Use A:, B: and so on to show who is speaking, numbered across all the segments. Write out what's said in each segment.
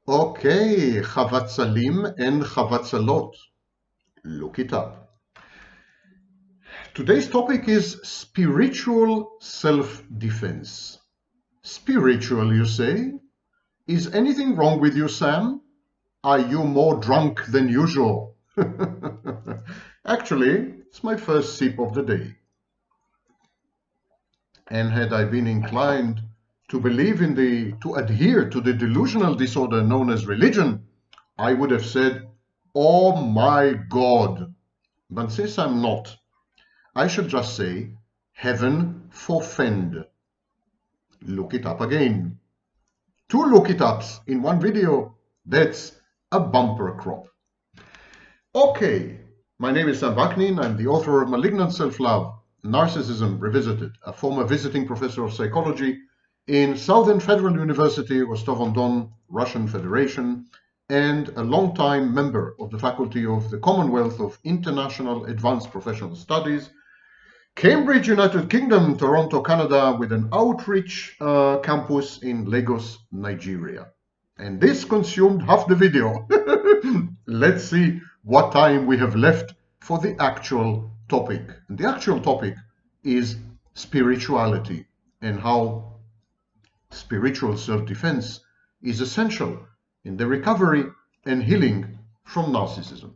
A: Okay, Chavatzalim and Chavatzalot. Look it up. Today's topic is spiritual self-defense. Spiritual, you say? Is anything wrong with you, Sam? Are you more drunk than usual? Actually, it's my first sip of the day. And had I been inclined to adhere to the delusional disorder known as religion, I would have said, "Oh my God." But since I'm not, I should just say, "Heaven forfend." Look it up again. 2 look it ups in one video. That's a bumper crop. Okay, my name is Sam Vaknin. I'm the author of Malignant Self-Love, Narcissism Revisited, a former visiting professor of psychology in Southern Federal University, Rostov-on-Don, Russian Federation, and a long-time member of the faculty of the Commonwealth of International Advanced Professional Studies, Cambridge, United Kingdom, Toronto, Canada, with an outreach campus in Lagos, Nigeria. And this consumed half the video. Let's see what time we have left for the actual topic. And the actual topic is spirituality and how spiritual self-defense is essential in the recovery and healing from narcissism.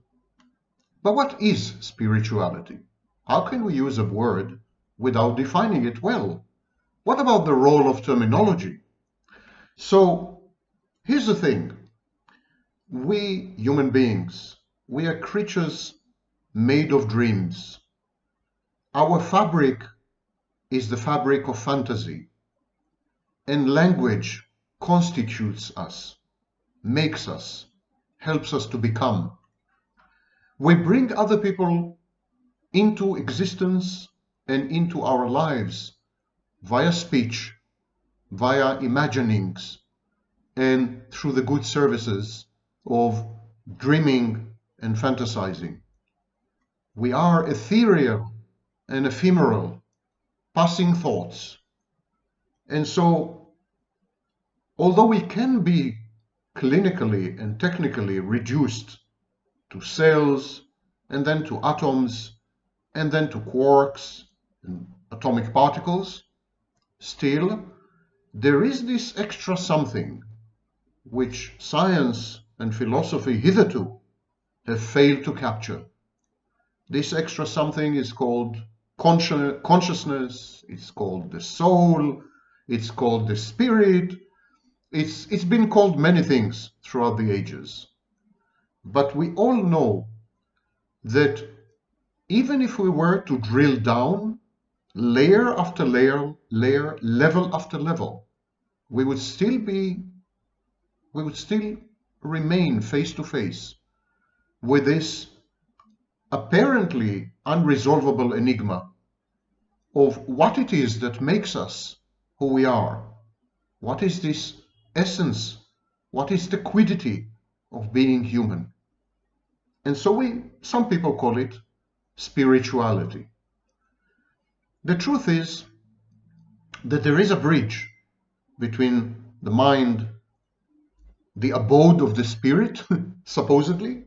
A: But what is spirituality? How can we use a word without defining it well? What about the role of terminology? So here's the thing. We human beings, we are creatures made of dreams. Our fabric is the fabric of fantasy. And language constitutes us, makes us, helps us to become. We bring other people into existence and into our lives via speech, via imaginings, and through the good services of dreaming and fantasizing. We are ethereal and ephemeral, passing thoughts. And so, although we can be clinically and technically reduced to cells, and then to atoms, and then to quarks and atomic particles, still, there is this extra something which science and philosophy hitherto have failed to capture. This extra something is called consciousness, it's called the soul, it's called the spirit, it's been called many things throughout the ages. But we all know that even if we were to drill down layer after layer, level after level, we would still remain face to face with this apparently unresolvable enigma of what it is that makes us who we are. What is this essence? What is the quiddity of being human? And so some people call it spirituality. The truth is that there is a bridge between the mind, the abode of the spirit, supposedly,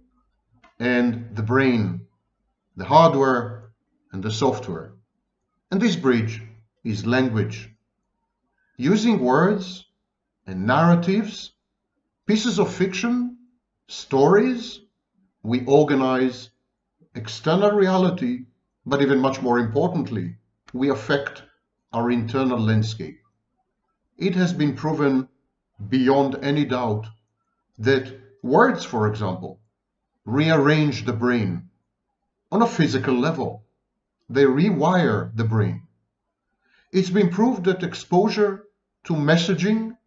A: and the brain, the hardware and the software. And this bridge is language. Using words and narratives, pieces of fiction, stories, we organize external reality, but even much more importantly, we affect our internal landscape. It has been proven beyond any doubt that words, for example, rearrange the brain on a physical level. They rewire the brain. It's been proved that exposure to messaging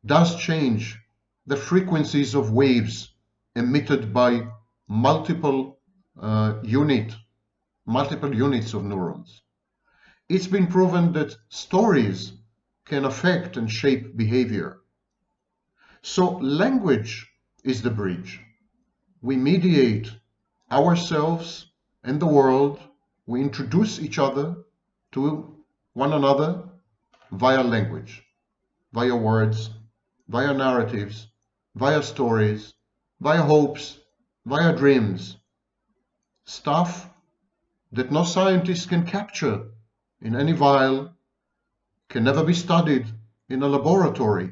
A: does change the frequencies of waves emitted by multiple units of neurons. It's been proven that stories can affect and shape behavior. So language is the bridge. We mediate ourselves and the world. We introduce each other to one another via language, via words, via narratives, via stories, via hopes, via dreams. Stuff that no scientist can capture in any vial, can never be studied in a laboratory,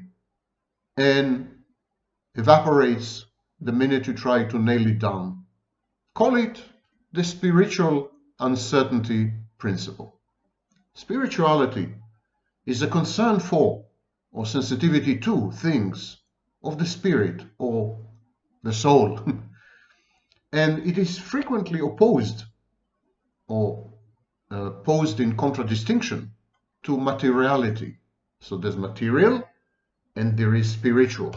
A: and evaporates the minute you try to nail it down. Call it the spiritual uncertainty principle. Spirituality is a concern for or sensitivity to things of the spirit or the soul. And it is frequently opposed or posed in contradistinction to materiality. So there's material and there is spiritual.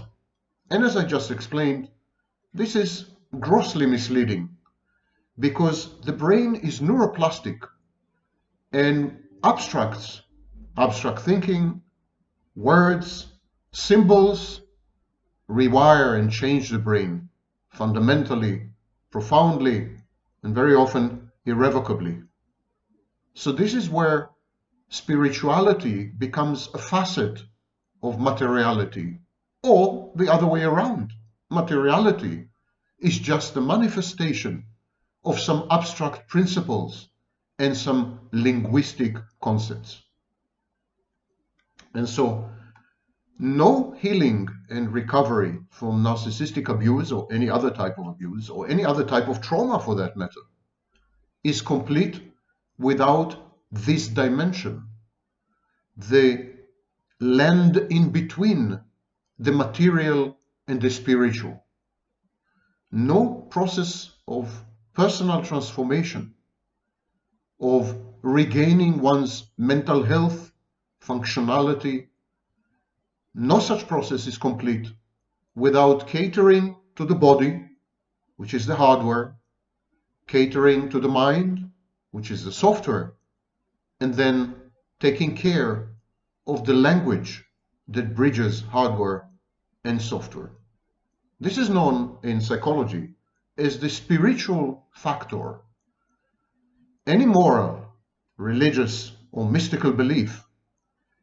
A: And as I just explained, this is grossly misleading because the brain is neuroplastic and abstract thinking, words, symbols rewire and change the brain fundamentally, profoundly, and very often irrevocably. So this is where spirituality becomes a facet of materiality, or the other way around. Materiality is just a manifestation of some abstract principles and some linguistic concepts. And so no healing and recovery from narcissistic abuse or any other type of abuse or any other type of trauma for that matter is complete without this dimension, the land in between the material and the spiritual. No process of personal transformation, of regaining one's mental health, functionality, no such process is complete without catering to the body, which is the hardware, catering to the mind, which is the software, and then taking care of the language that bridges hardware and software. This is known in psychology as the spiritual factor. Any moral, religious, or mystical belief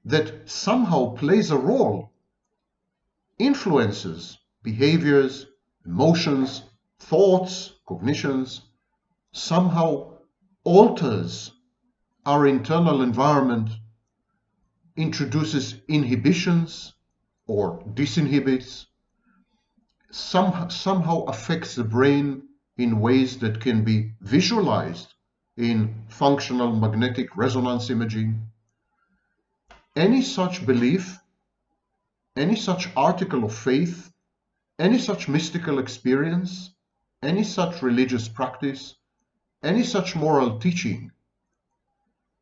A: that somehow plays a role influences behaviors, emotions, thoughts, cognitions, somehow alters our internal environment, introduces inhibitions or disinhibits, somehow affects the brain in ways that can be visualized in functional magnetic resonance imaging. Any such belief, any such article of faith, any such mystical experience, any such religious practice, any such moral teaching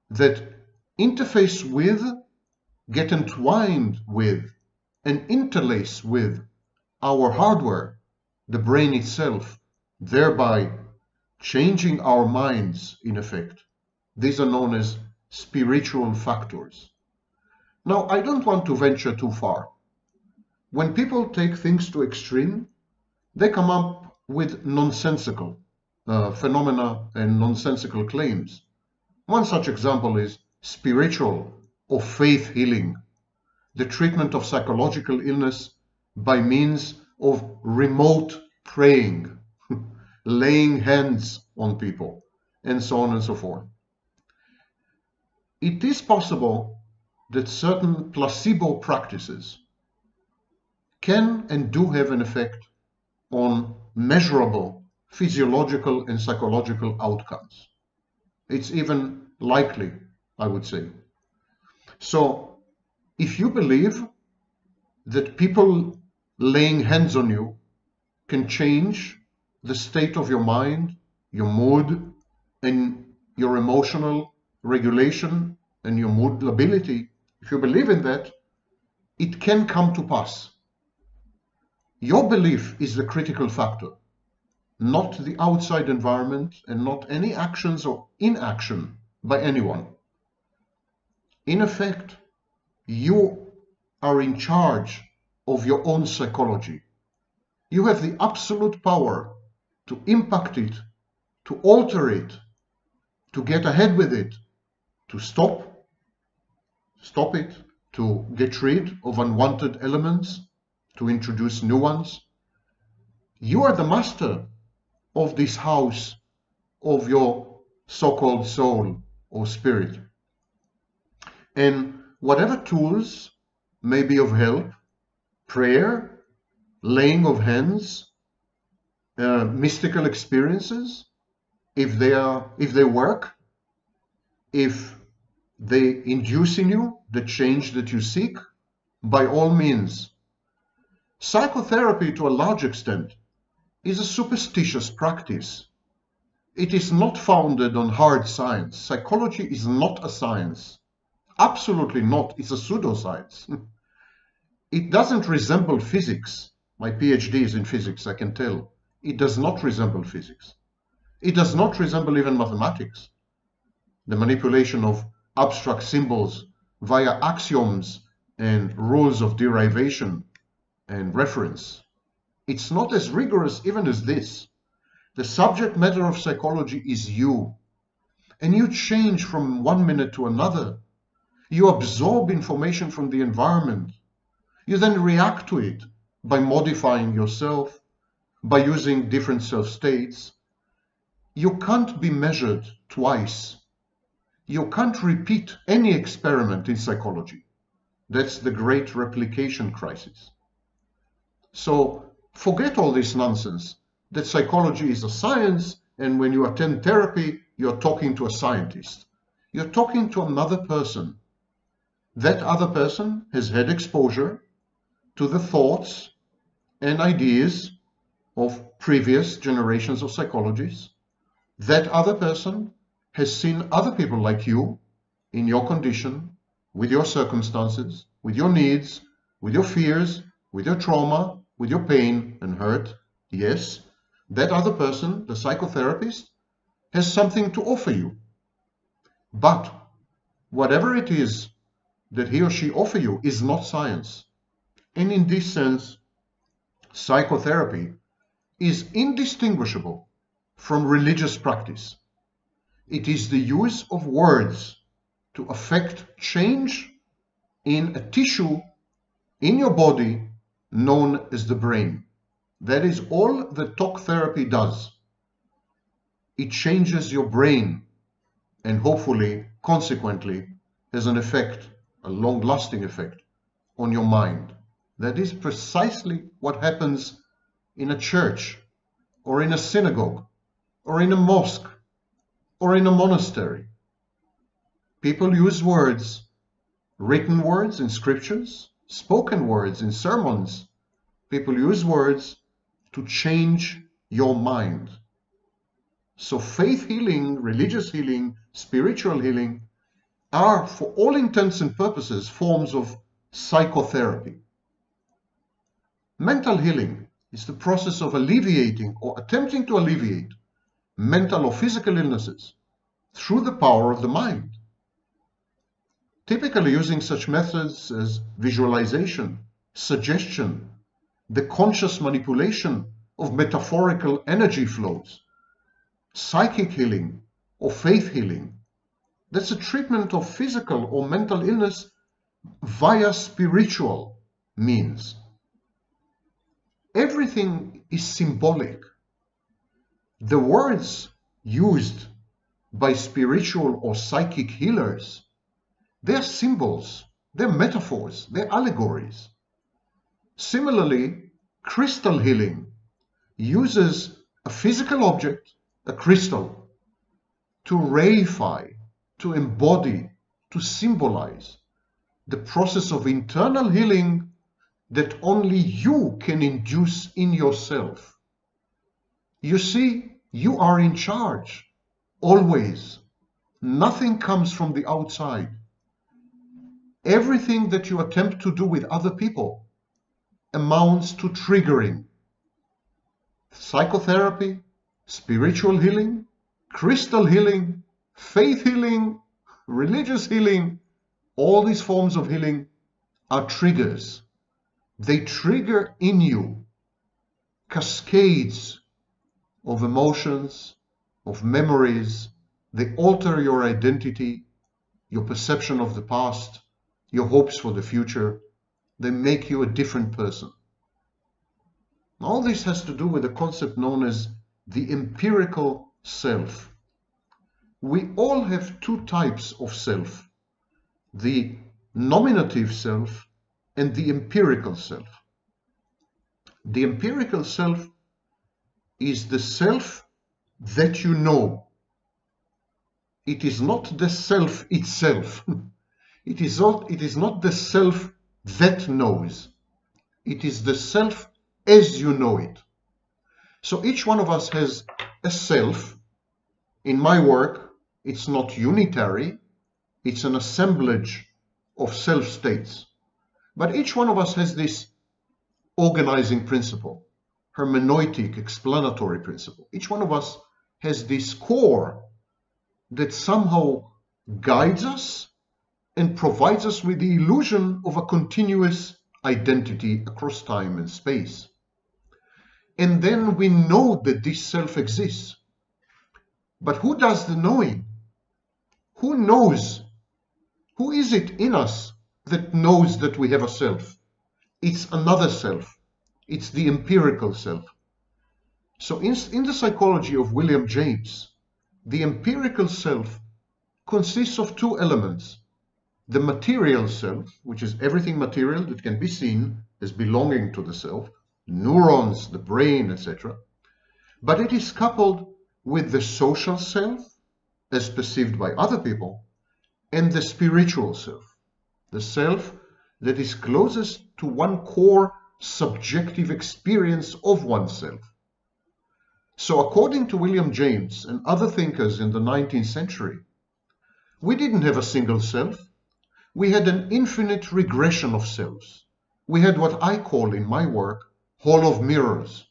A: that interface with, get entwined with, and interlace with our hardware, the brain itself, thereby changing our minds in effect. These are known as spiritual factors. Now, I don't want to venture too far. When people take things to extreme, they come up with nonsensical phenomena and nonsensical claims. One such example is spiritual or faith healing, the treatment of psychological illness by means of remote praying, laying hands on people, and so on and so forth. It is possible that certain placebo practices can and do have an effect on measurable physiological and psychological outcomes. It's even likely, I would say. So, if you believe that people laying hands on you can change the state of your mind, your mood, and your emotional regulation and your mood ability, if you believe in that, it can come to pass. Your belief is the critical factor, not the outside environment and not any actions or inaction by anyone. In effect, you are in charge of your own psychology. You have the absolute power to impact it, to alter it, to get ahead with it, to stop it, to get rid of unwanted elements, to introduce new ones. You are the master of this house of your so-called soul or spirit. And whatever tools may be of help, prayer, laying of hands, mystical experiences, if they work, if they induce in you the change that you seek, by all means. Psychotherapy, to a large extent, is a superstitious practice. It is not founded on hard science. Psychology is not a science. Absolutely not. It's a pseudoscience. It doesn't resemble physics. My PhD is in physics, I can tell. It does not resemble physics. It does not resemble even mathematics. The manipulation of abstract symbols via axioms and rules of derivation and reference. It's not as rigorous even as this. The subject matter of psychology is you. And you change from one minute to another. You absorb information from the environment. You then react to it by modifying yourself, by using different self-states. You can't be measured twice. You can't repeat any experiment in psychology. That's the great replication crisis. So forget all this nonsense that psychology is a science, and when you attend therapy, you're talking to a scientist. You're talking to another person. That other person has had exposure to the thoughts and ideas of previous generations of psychologists. That other person has seen other people like you in your condition, with your circumstances, with your needs, with your fears, with your trauma, with your pain and hurt. Yes, that other person, the psychotherapist, has something to offer you. But whatever it is that he or she offers you is not science. And in this sense, psychotherapy is indistinguishable from religious practice. It is the use of words to affect change in a tissue in your body known as the brain. That is all that talk therapy does. It changes your brain and hopefully, consequently, has an effect, a long-lasting effect, on your mind. That is precisely what happens in a church, or in a synagogue, or in a mosque, or in a monastery. People use words, written words in scriptures, spoken words in sermons. People use words to change your mind. So faith healing, religious healing, spiritual healing are, for all intents and purposes, forms of psychotherapy. Mental healing is the process of alleviating or attempting to alleviate mental or physical illnesses through the power of the mind. Typically using such methods as visualization, suggestion, the conscious manipulation of metaphorical energy flows, psychic healing or faith healing. That's a treatment of physical or mental illness via spiritual means. Everything is symbolic. The words used by spiritual or psychic healers, they're symbols, they're metaphors, they're allegories. Similarly, crystal healing uses a physical object, a crystal, to reify, to embody, to symbolize the process of internal healing that only you can induce in yourself. You see, you are in charge, always. Nothing comes from the outside. Everything that you attempt to do with other people amounts to triggering. Psychotherapy, spiritual healing, crystal healing, faith healing, religious healing, all these forms of healing are triggers. They trigger in you cascades of emotions, of memories. They alter your identity, your perception of the past, your hopes for the future. They make you a different person. All this has to do with a concept known as the empirical self. We all have two types of self, the nominative self and the empirical self. The empirical self is the self that you know. It is not the self itself. It is not the self that knows. It is the self as you know it. So each one of us has a self. In my work, it's not unitary, it's an assemblage of self-states. But each one of us has this organizing principle, hermeneutic, explanatory principle. Each one of us has this core that somehow guides us and provides us with the illusion of a continuous identity across time and space. And then we know that this self exists. But who does the knowing? Who knows? Who is it in us that knows that we have a self? It's another self. It's the empirical self. So in the psychology of William James, the empirical self consists of two elements. The material self, which is everything material that can be seen as belonging to the self, neurons, the brain, etc. But it is coupled with the social self, as perceived by other people, and the spiritual self, the self that is closest to one core subjective experience of oneself. So according to William James and other thinkers in the 19th century, we didn't have a single self. We had an infinite regression of selves. We had what I call in my work, hall of mirrors.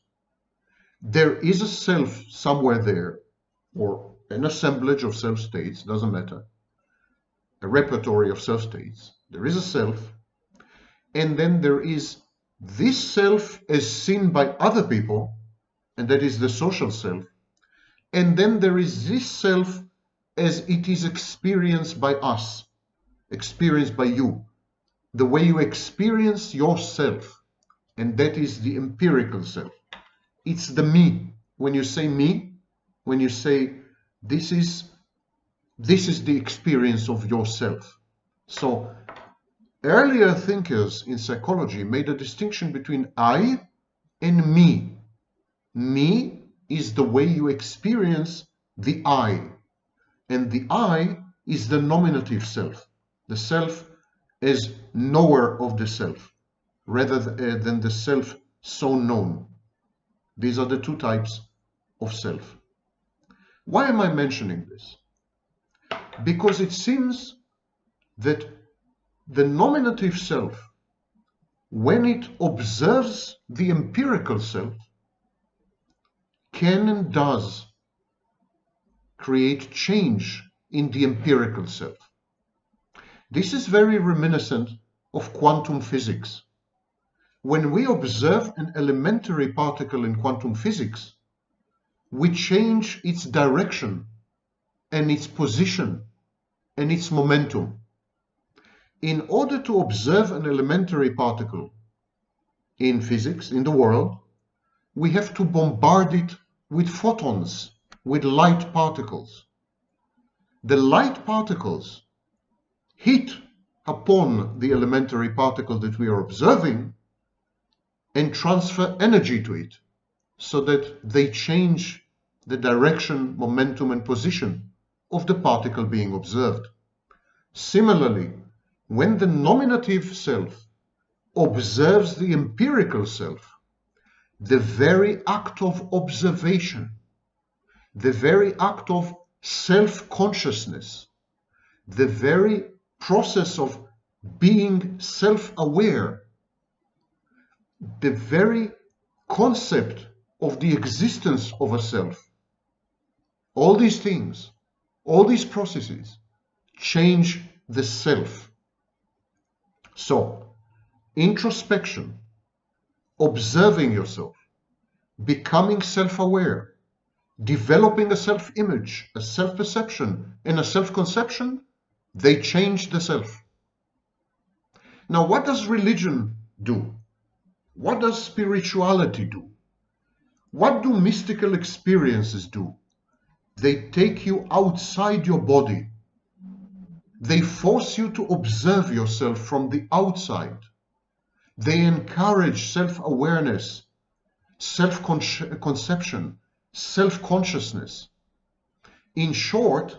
A: There is a self somewhere there, or an assemblage of self-states, doesn't matter, a repertory of self-states. There is a self, and then there is this self as seen by other people, and that is the social self, and then there is this self as it is experienced by us, experienced by you, the way you experience yourself, and that is the empirical self. It's the me. When you say me, when you say this is the experience of yourself. So earlier thinkers in psychology made a distinction between I and me. Me is the way you experience the I, and the I is the nominative self, the self as knower of the self, rather than the self so known. These are the two types of self. Why am I mentioning this? Because it seems that the nominative self, when it observes the empirical self, can and does create change in the empirical self. This is very reminiscent of quantum physics. When we observe an elementary particle in quantum physics, we change its direction and its position and its momentum. In order to observe an elementary particle in physics, in the world, we have to bombard it with photons, with light particles. The light particles hit upon the elementary particle that we are observing and transfer energy to it so that they change the direction, momentum, and position of the particle being observed. Similarly, when the nominative self observes the empirical self, the very act of observation, the very act of self-consciousness, the very process of being self-aware, the very concept of the existence of a self, all these things, all these processes change the self. So, introspection, observing yourself, becoming self-aware, developing a self-image, a self-perception, and a self-conception, they change the self. Now, what does religion do? What does spirituality do? What do mystical experiences do? They take you outside your body. They force you to observe yourself from the outside. They encourage self-awareness, self-conception, self-consciousness. In short,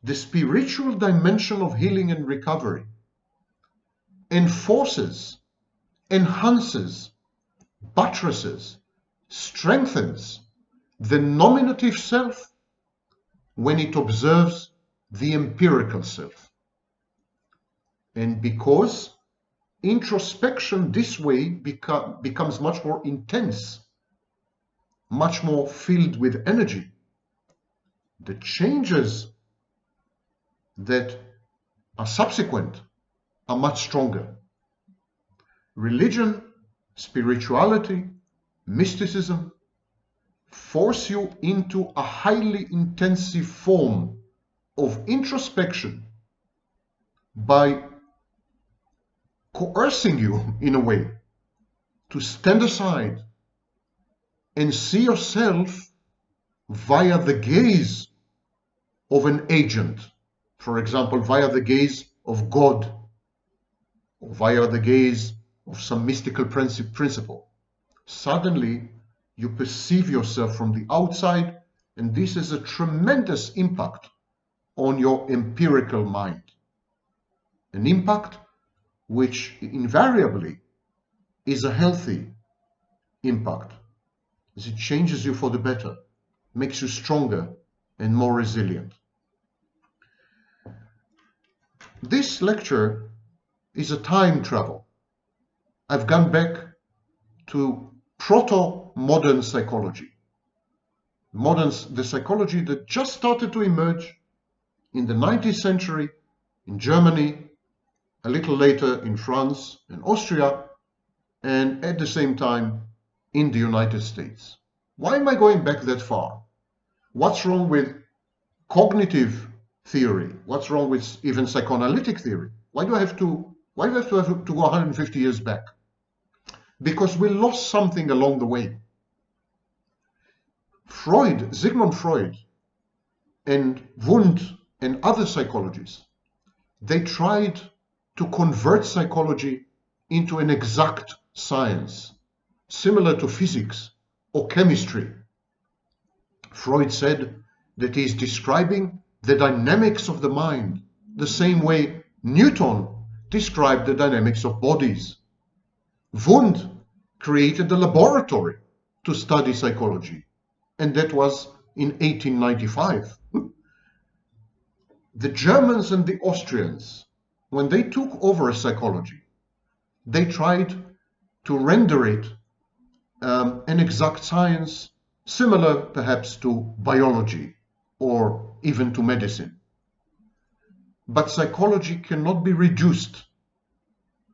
A: the spiritual dimension of healing and recovery enforces, enhances, buttresses, strengthens the nominative self when it observes the empirical self. And because introspection this way becomes much more intense, much more filled with energy, the changes that are subsequent are much stronger. Religion, spirituality, mysticism force you into a highly intensive form of introspection by coercing you, in a way, to stand aside and see yourself via the gaze of an agent, for example, via the gaze of God, or via the gaze of some mystical principle. Suddenly, you perceive yourself from the outside, and this has a tremendous impact on your empirical mind. An impact which invariably is a healthy impact, as it changes you for the better, makes you stronger and more resilient. This lecture is a time travel. I've gone back to proto-modern psychology. The psychology that just started to emerge in the 19th century in Germany, a little later in France and Austria, and at the same time in the United States. Why am I going back that far? What's wrong with cognitive theory? What's wrong with even psychoanalytic theory? Why do I have to go 150 years back? Because we lost something along the way. Sigmund Freud, and Wundt and other psychologists, they tried to convert psychology into an exact science, similar to physics or chemistry. Freud said that he is describing the dynamics of the mind the same way Newton described the dynamics of bodies. Wundt created a laboratory to study psychology, and that was in 1895. The Germans and the Austrians, when they took over psychology, they tried to render it an exact science, similar perhaps to biology or even to medicine. But psychology cannot be reduced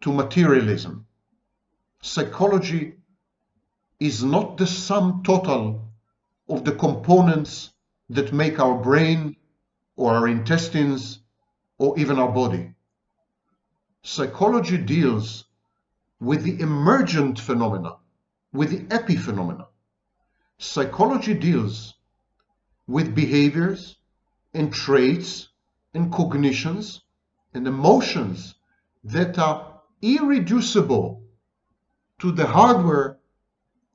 A: to materialism. Psychology is not the sum total of the components that make our brain or our intestines or even our body. Psychology deals with the emergent phenomena, with the epiphenomena. Psychology deals with behaviors and traits and cognitions and emotions that are irreducible to the hardware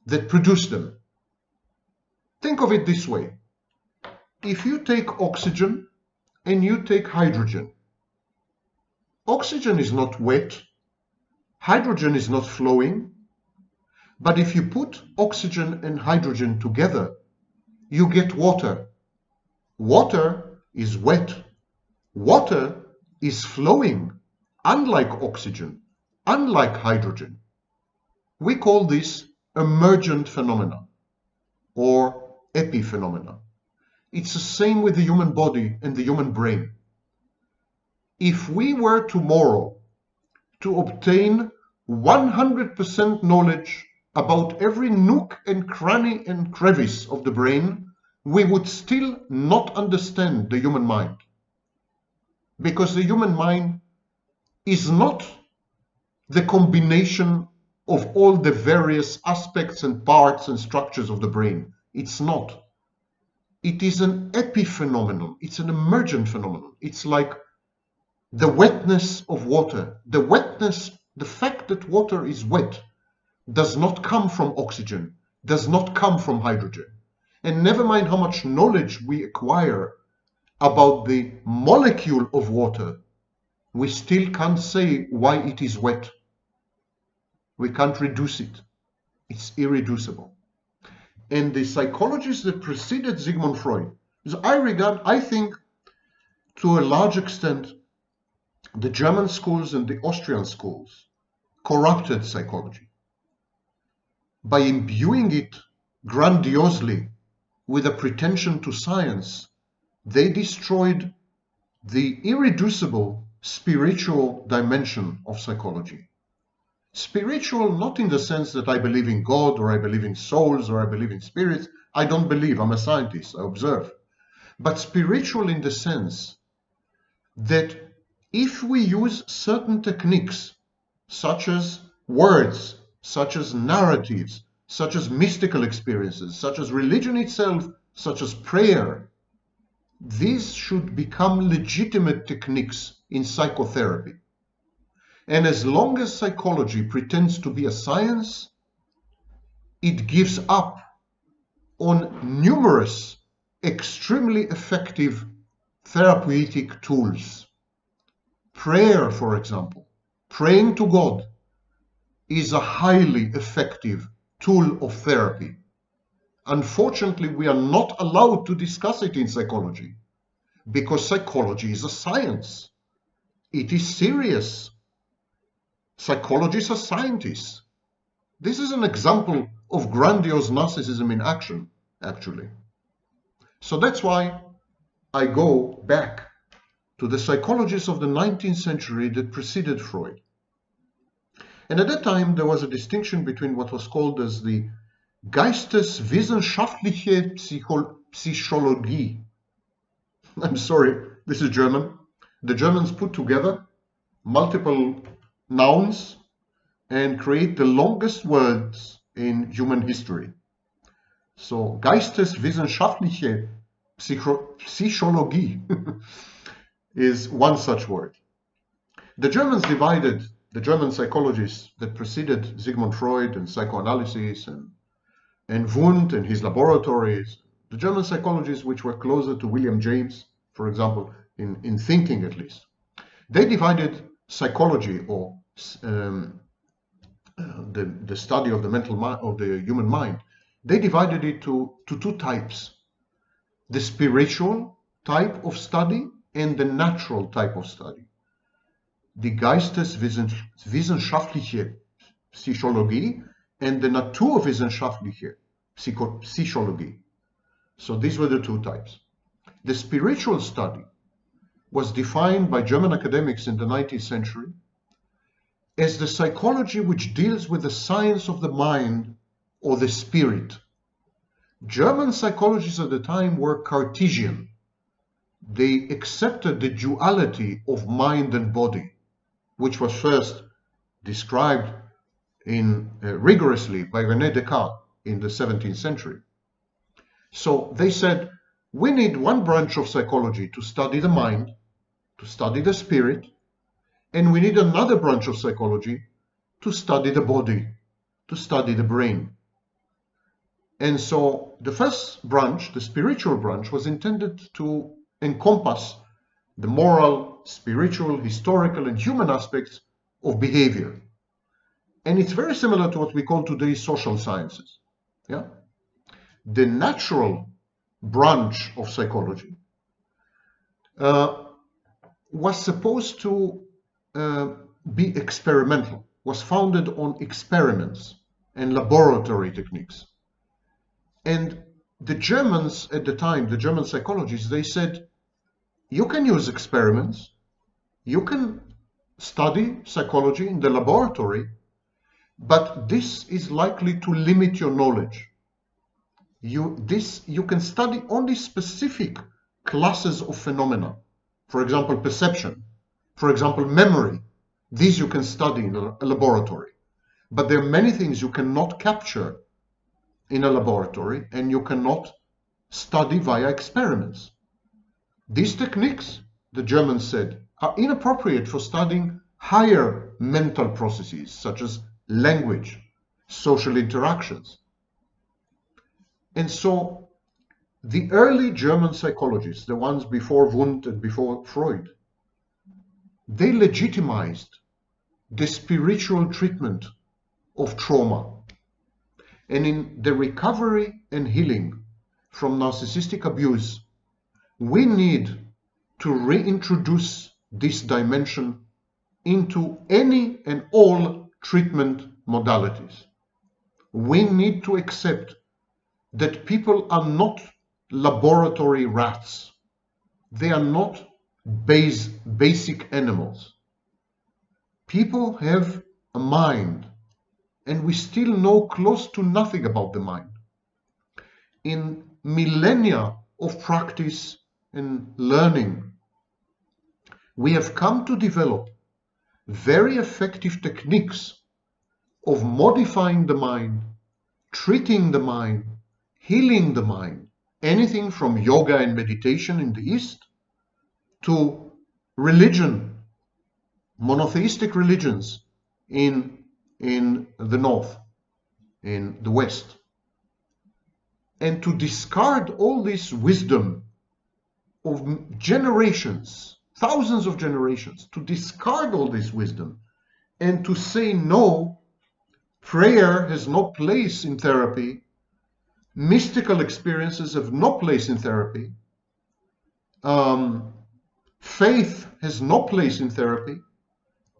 A: that produced them. Think of it this way. If you take oxygen and you take hydrogen, oxygen is not wet, hydrogen is not flowing, but if you put oxygen and hydrogen together, you get water. Water is wet. Water is flowing, unlike oxygen, unlike hydrogen. We call this emergent phenomena or epiphenomena. It's the same with the human body and the human brain. If we were tomorrow to obtain 100% knowledge about every nook and cranny and crevice of the brain, we would still not understand the human mind. Because the human mind is not the combination of all the various aspects and parts and structures of the brain. It's not. It is an epiphenomenon. It's an emergent phenomenon. It's like the wetness of water. The wetness, the fact that water is wet, does not come from oxygen, does not come from hydrogen. And never mind how much knowledge we acquire about the molecule of water, we still can't say why it is wet. We can't reduce it. It's irreducible. And the psychologists that preceded Sigmund Freud, I think, to a large extent, the German schools and the Austrian schools corrupted psychology by imbuing it grandiosely with a pretension to science. They destroyed the irreducible spiritual dimension of psychology. Spiritual, not in the sense that I believe in God, or I believe in souls, or I believe in spirits. I don't believe. I'm a scientist. I observe. But spiritual in the sense that if we use certain techniques, such as words, such as narratives, such as mystical experiences, such as religion itself, such as prayer, these should become legitimate techniques in psychotherapy. And as long as psychology pretends to be a science, it gives up on numerous extremely effective therapeutic tools. Prayer, for example, praying to God, is a highly effective tool of therapy. Unfortunately, we are not allowed to discuss it in psychology because psychology is a science. It is serious. Psychologists are scientists. This is an example of grandiose narcissism in action, actually. So that's why I go back to the psychologists of the 19th century that preceded Freud. And at that time, there was a distinction between what was called as the Geisteswissenschaftliche Psychologie. I'm sorry, this is German. The Germans put together multiple nouns and create the longest words in human history. So, Geisteswissenschaftliche Psychologie is one such word. The Germans divided, the German psychologists that preceded Sigmund Freud and psychoanalysis and Wundt and his laboratories, the German psychologists which were closer to William James, for example, in thinking at least, they divided psychology, or the study of the mental mind, of the human mind. They divided it to two types: the spiritual type of study and the natural type of study. Die Geisteswissenschaftliche Psychologie and the Naturwissenschaftliche Psychologie. So these were the two types. The spiritual study was defined by German academics in the 19th century as the psychology which deals with the science of the mind or the spirit. German psychologists at the time were Cartesian. They accepted the duality of mind and body, which was first described rigorously by René Descartes in the 17th century. So they said, we need one branch of psychology to study the mind, to study the spirit, and we need another branch of psychology to study the body, to study the brain. And so the first branch, the spiritual branch, was intended to encompass the moral, spiritual, historical, and human aspects of behavior. And it's very similar to what we call today social sciences. Yeah? The natural branch of psychology was supposed to be experimental, was founded on experiments and laboratory techniques. And the Germans at the time, the German psychologists, they said, you can use experiments, you can study psychology in the laboratory, but this is likely to limit your knowledge. You can study only specific classes of phenomena. For example, perception. For example, memory. These you can study in a laboratory. But there are many things you cannot capture in a laboratory and you cannot study via experiments. These techniques, the Germans said, are inappropriate for studying higher mental processes such as language, social interactions. And so the early German psychologists, the ones before Wundt and before Freud, they legitimized the spiritual treatment of trauma. And in the recovery and healing from narcissistic abuse, we need to reintroduce this dimension into any and all treatment modalities. We need to accept that people are not laboratory rats. They are not basic animals. People have a mind, and we still know close to nothing about the mind. In millennia of practice and learning, we have come to develop very effective techniques of modifying the mind, treating the mind, healing the mind, anything from yoga and meditation in the East to religion, monotheistic religions in the North, in the West. And to discard all this wisdom of generations, thousands of generations, to discard all this wisdom and to say, no, prayer has no place in therapy, mystical experiences have no place in therapy, faith has no place in therapy,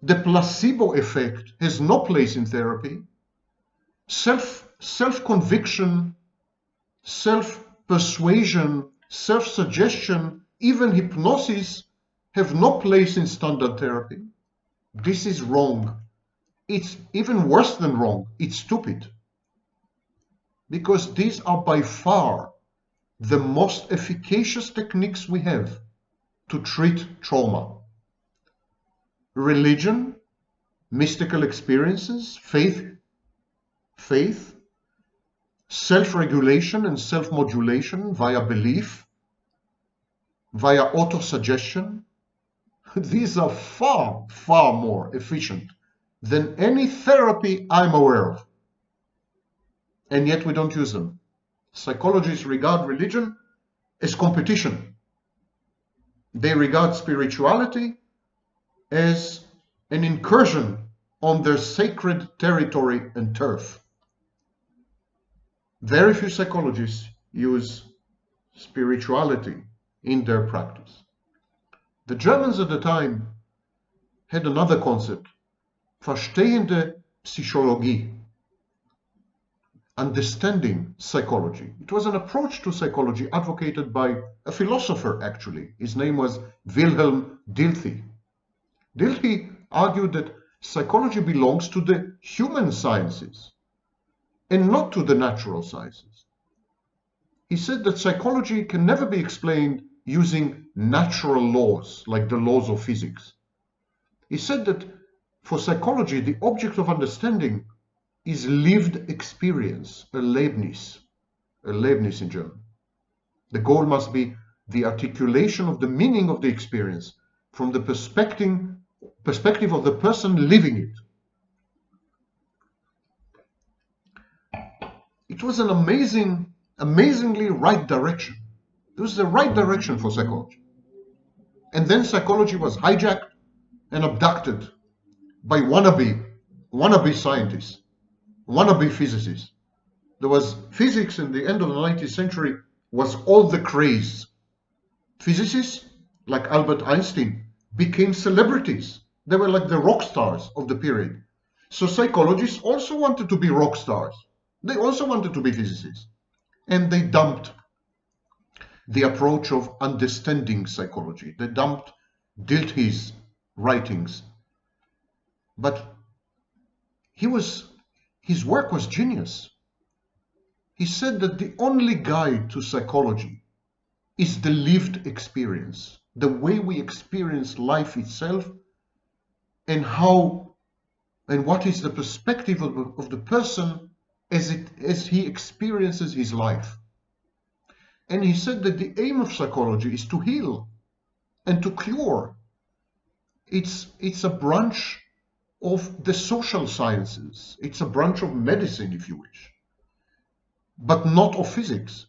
A: the placebo effect has no place in therapy, self-conviction, self-persuasion, self-suggestion, even hypnosis have no place in standard therapy. This is wrong. It's even worse than wrong. It's stupid. Because these are by far the most efficacious techniques we have to treat trauma. Religion, mystical experiences, faith, self-regulation and self-modulation via belief, via autosuggestion. These are far, far more efficient than any therapy I'm aware of. And yet we don't use them. Psychologists regard religion as competition. They regard spirituality as an incursion on their sacred territory and turf. Very few psychologists use spirituality in their practice. The Germans at the time had another concept, Verstehende Psychologie, understanding psychology. It was an approach to psychology advocated by a philosopher, actually. His name was Wilhelm Dilthey. Dilthey argued that psychology belongs to the human sciences and not to the natural sciences. He said that psychology can never be explained using natural laws like the laws of physics. He said that for psychology, the object of understanding is lived experience, a Erlebnis in German. The goal must be the articulation of the meaning of the experience from the perspective of the person living it. It was an amazingly right direction. It was the right direction for psychology. And then psychology was hijacked and abducted by wannabe scientists, wannabe physicists. There was physics in the end of the 19th century was all the craze. Physicists like Albert Einstein became celebrities. They were like the rock stars of the period. So psychologists also wanted to be rock stars. They also wanted to be physicists. And they dumped the approach of understanding psychology. They dumped Dilthey's writings. But his work was genius. He said that the only guide to psychology is the lived experience, the way we experience life itself and how and what is the perspective of the person as he experiences his life. And he said that the aim of psychology is to heal and to cure. It's a branch of the social sciences. It's a branch of medicine, if you wish, but not of physics.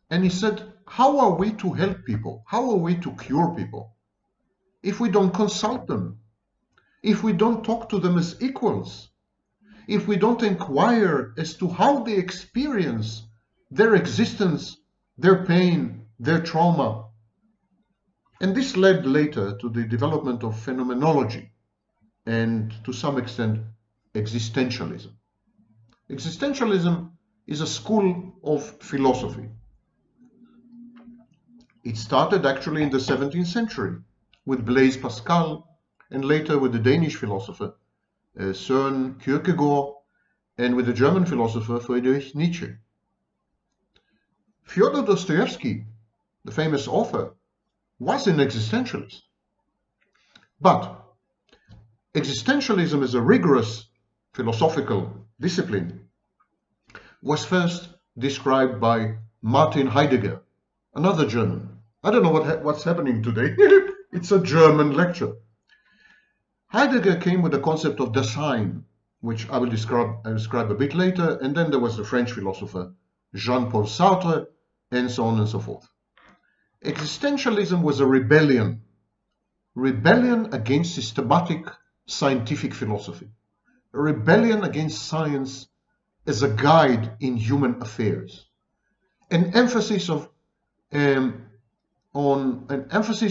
A: And he said, how are we to help people? How are we to cure people if we don't consult them? If we don't talk to them as equals? If we don't inquire as to how they experience their existence, their pain, their trauma? And this led later to the development of phenomenology and, to some extent, existentialism. Existentialism is a school of philosophy. It started actually in the 17th century with Blaise Pascal, and later with the Danish philosopher Søren Kierkegaard, and with the German philosopher Friedrich Nietzsche. Fyodor Dostoevsky, the famous author, was an existentialist. But existentialism as a rigorous philosophical discipline was first described by Martin Heidegger, another German. I don't know what's happening today. It's a German lecture. Heidegger came with the concept of Dasein, which I will describe a bit later, and then there was the French philosopher Jean-Paul Sartre, and so on and so forth. Existentialism was a rebellion against systematic scientific philosophy, a rebellion against science as a guide in human affairs, an emphasis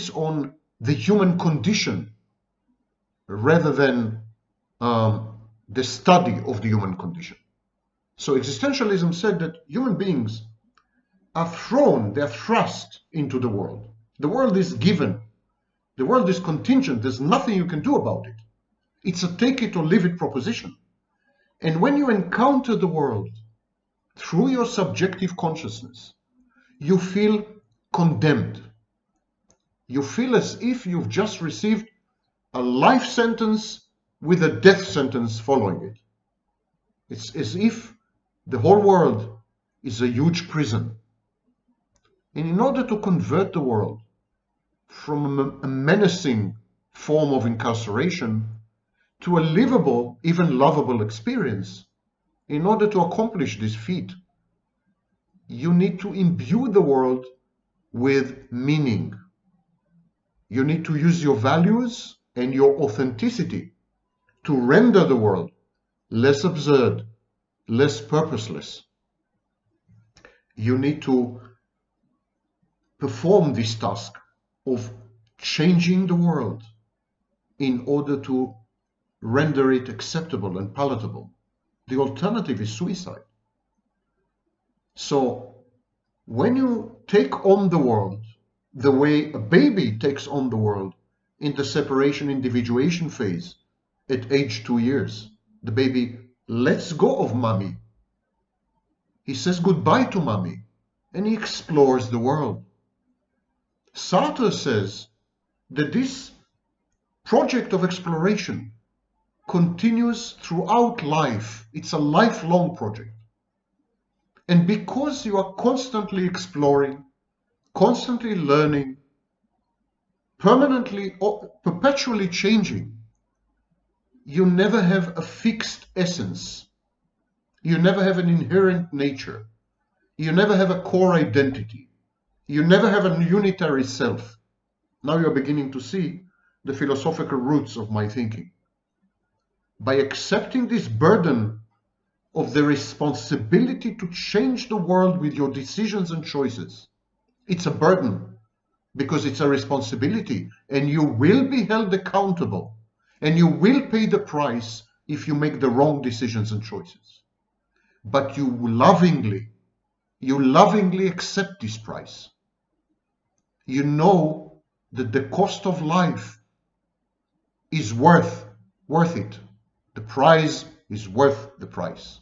A: on the human condition rather than the study of the human condition. So existentialism said that human beings are thrust into the world. The world is given. The world is contingent. There's nothing you can do about it. It's a take it or leave it proposition. And when you encounter the world through your subjective consciousness, you feel condemned. You feel as if you've just received a life sentence with a death sentence following it. It's as if the whole world is a huge prison. And in order to convert the world from a menacing form of incarceration to a livable, even lovable experience, in order to accomplish this feat, you need to imbue the world with meaning. You need to use your values and your authenticity to render the world less absurd, less purposeless. You need to perform this task of changing the world in order to render it acceptable and palatable. The alternative is suicide. So when you take on the world the way a baby takes on the world in the separation individuation phase at age 2 years, the baby lets go of mommy. He says goodbye to mommy and he explores the world. Sartre says that this project of exploration continues throughout life. It's a lifelong project. And because you are constantly exploring, constantly learning, permanently or perpetually changing, you never have a fixed essence. You never have an inherent nature. You never have a core identity. You never have a unitary self. Now you're beginning to see the philosophical roots of my thinking. By accepting this burden of the responsibility to change the world with your decisions and choices, it's a burden because it's a responsibility, and you will be held accountable, and you will pay the price if you make the wrong decisions and choices. But you lovingly accept this price. You know that the cost of life is worth it. The prize is worth the price.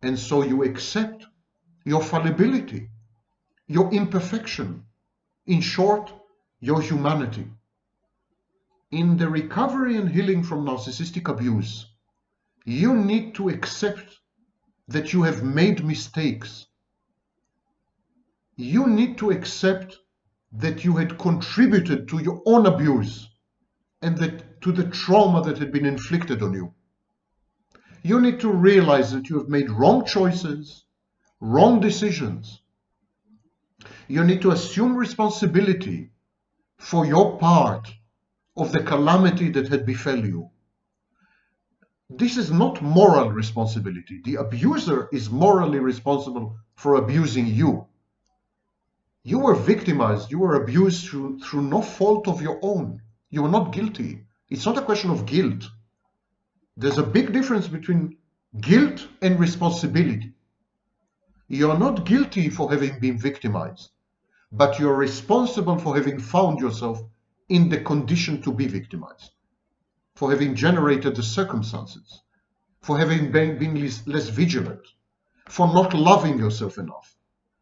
A: And so you accept your fallibility, your imperfection, in short, your humanity. In the recovery and healing from narcissistic abuse, you need to accept that you have made mistakes. You need to accept that you had contributed to your own abuse and that to the trauma that had been inflicted on you. You need to realize that you have made wrong choices, wrong decisions. You need to assume responsibility for your part of the calamity that had befell you. This is not moral responsibility. The abuser is morally responsible for abusing you. You were victimized, you were abused through no fault of your own. You were not guilty. It's not a question of guilt. There's a big difference between guilt and responsibility. You're not guilty for having been victimized, but you're responsible for having found yourself in the condition to be victimized, for having generated the circumstances, for having been less vigilant, for not loving yourself enough,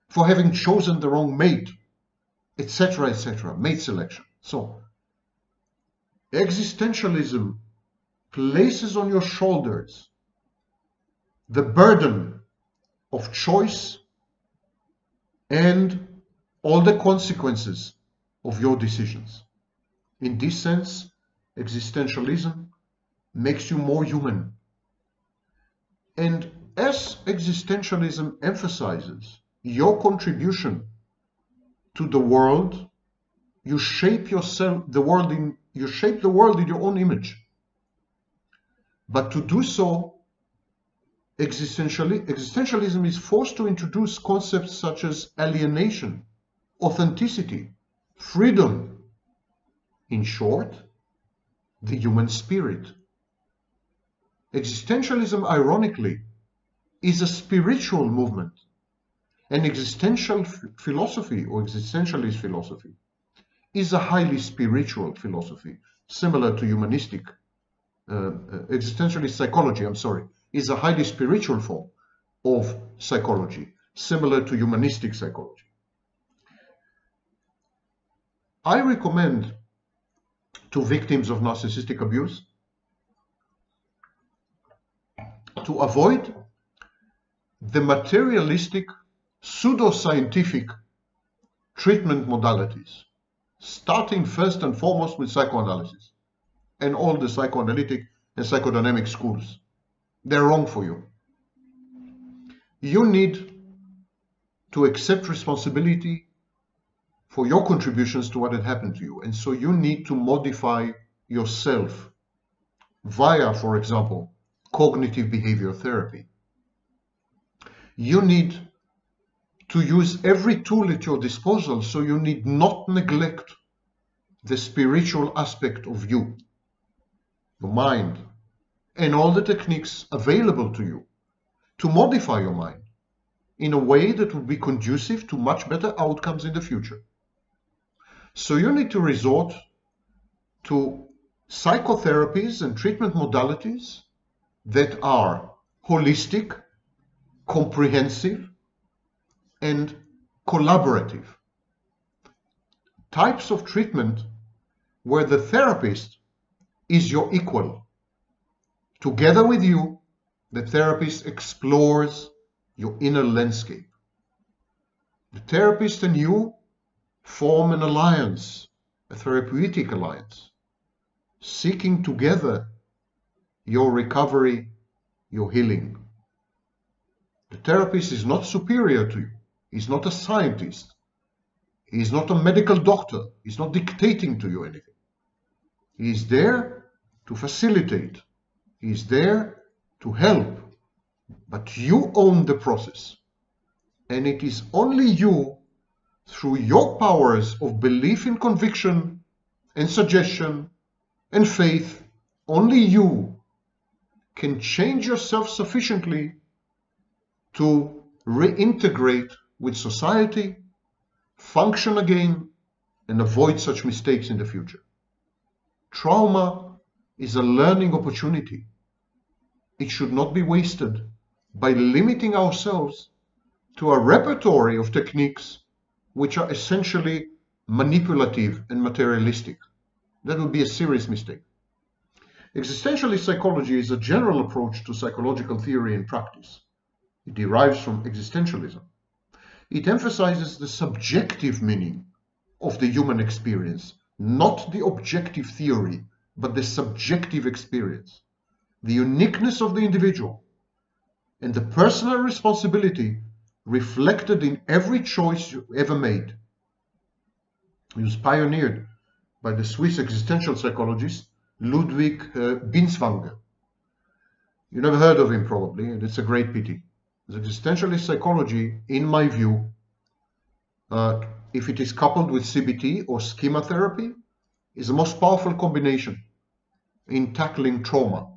A: for having chosen the wrong mate, etc., etc., mate selection. So, existentialism places on your shoulders the burden of choice and all the consequences of your decisions. In this sense, existentialism makes you more human. And as existentialism emphasizes your contribution to the world, you shape the world in your own image. But to do so, existentialism is forced to introduce concepts such as alienation, authenticity, freedom. In short, the human spirit. Existentialism, ironically, is a spiritual movement. An existential philosophy, or existentialist philosophy, is a highly spiritual philosophy, similar to humanistic. Existentialist psychology, is a highly spiritual form of psychology, similar to humanistic psychology. I recommend to victims of narcissistic abuse to avoid the materialistic, pseudoscientific treatment modalities, starting first and foremost with psychoanalysis and all the psychoanalytic and psychodynamic schools. They're wrong for you. You need to accept responsibility for your contributions to what had happened to you. And so you need to modify yourself via, for example, cognitive behavior therapy. You need to use every tool at your disposal, so you need not neglect the spiritual aspect of you, your mind, and all the techniques available to you to modify your mind in a way that will be conducive to much better outcomes in the future. So you need to resort to psychotherapies and treatment modalities that are holistic, comprehensive, and collaborative. Types of treatment where the therapist is your equal. Together with you, the therapist explores your inner landscape. The therapist and you form an alliance, a therapeutic alliance, seeking together your recovery, your healing. The therapist is not superior to you. He's not a scientist. He's not a medical doctor. He's not dictating to you anything. He's there to facilitate. He's there to help. But you own the process. And it is only you, through your powers of belief and conviction and suggestion and faith, only you can change yourself sufficiently to reintegrate with society, function again, and avoid such mistakes in the future. Trauma is a learning opportunity. It should not be wasted by limiting ourselves to a repertoire of techniques which are essentially manipulative and materialistic. That would be a serious mistake. Existentialist psychology is a general approach to psychological theory and practice. It derives from existentialism. It emphasizes the subjective meaning of the human experience, not the objective theory, but the subjective experience, the uniqueness of the individual, and the personal responsibility reflected in every choice you ever made. It was pioneered by the Swiss existential psychologist Ludwig Binswanger. You never heard of him probably, and it's a great pity. The existentialist psychology, in my view, if it is coupled with CBT or schema therapy, is the most powerful combination in tackling trauma.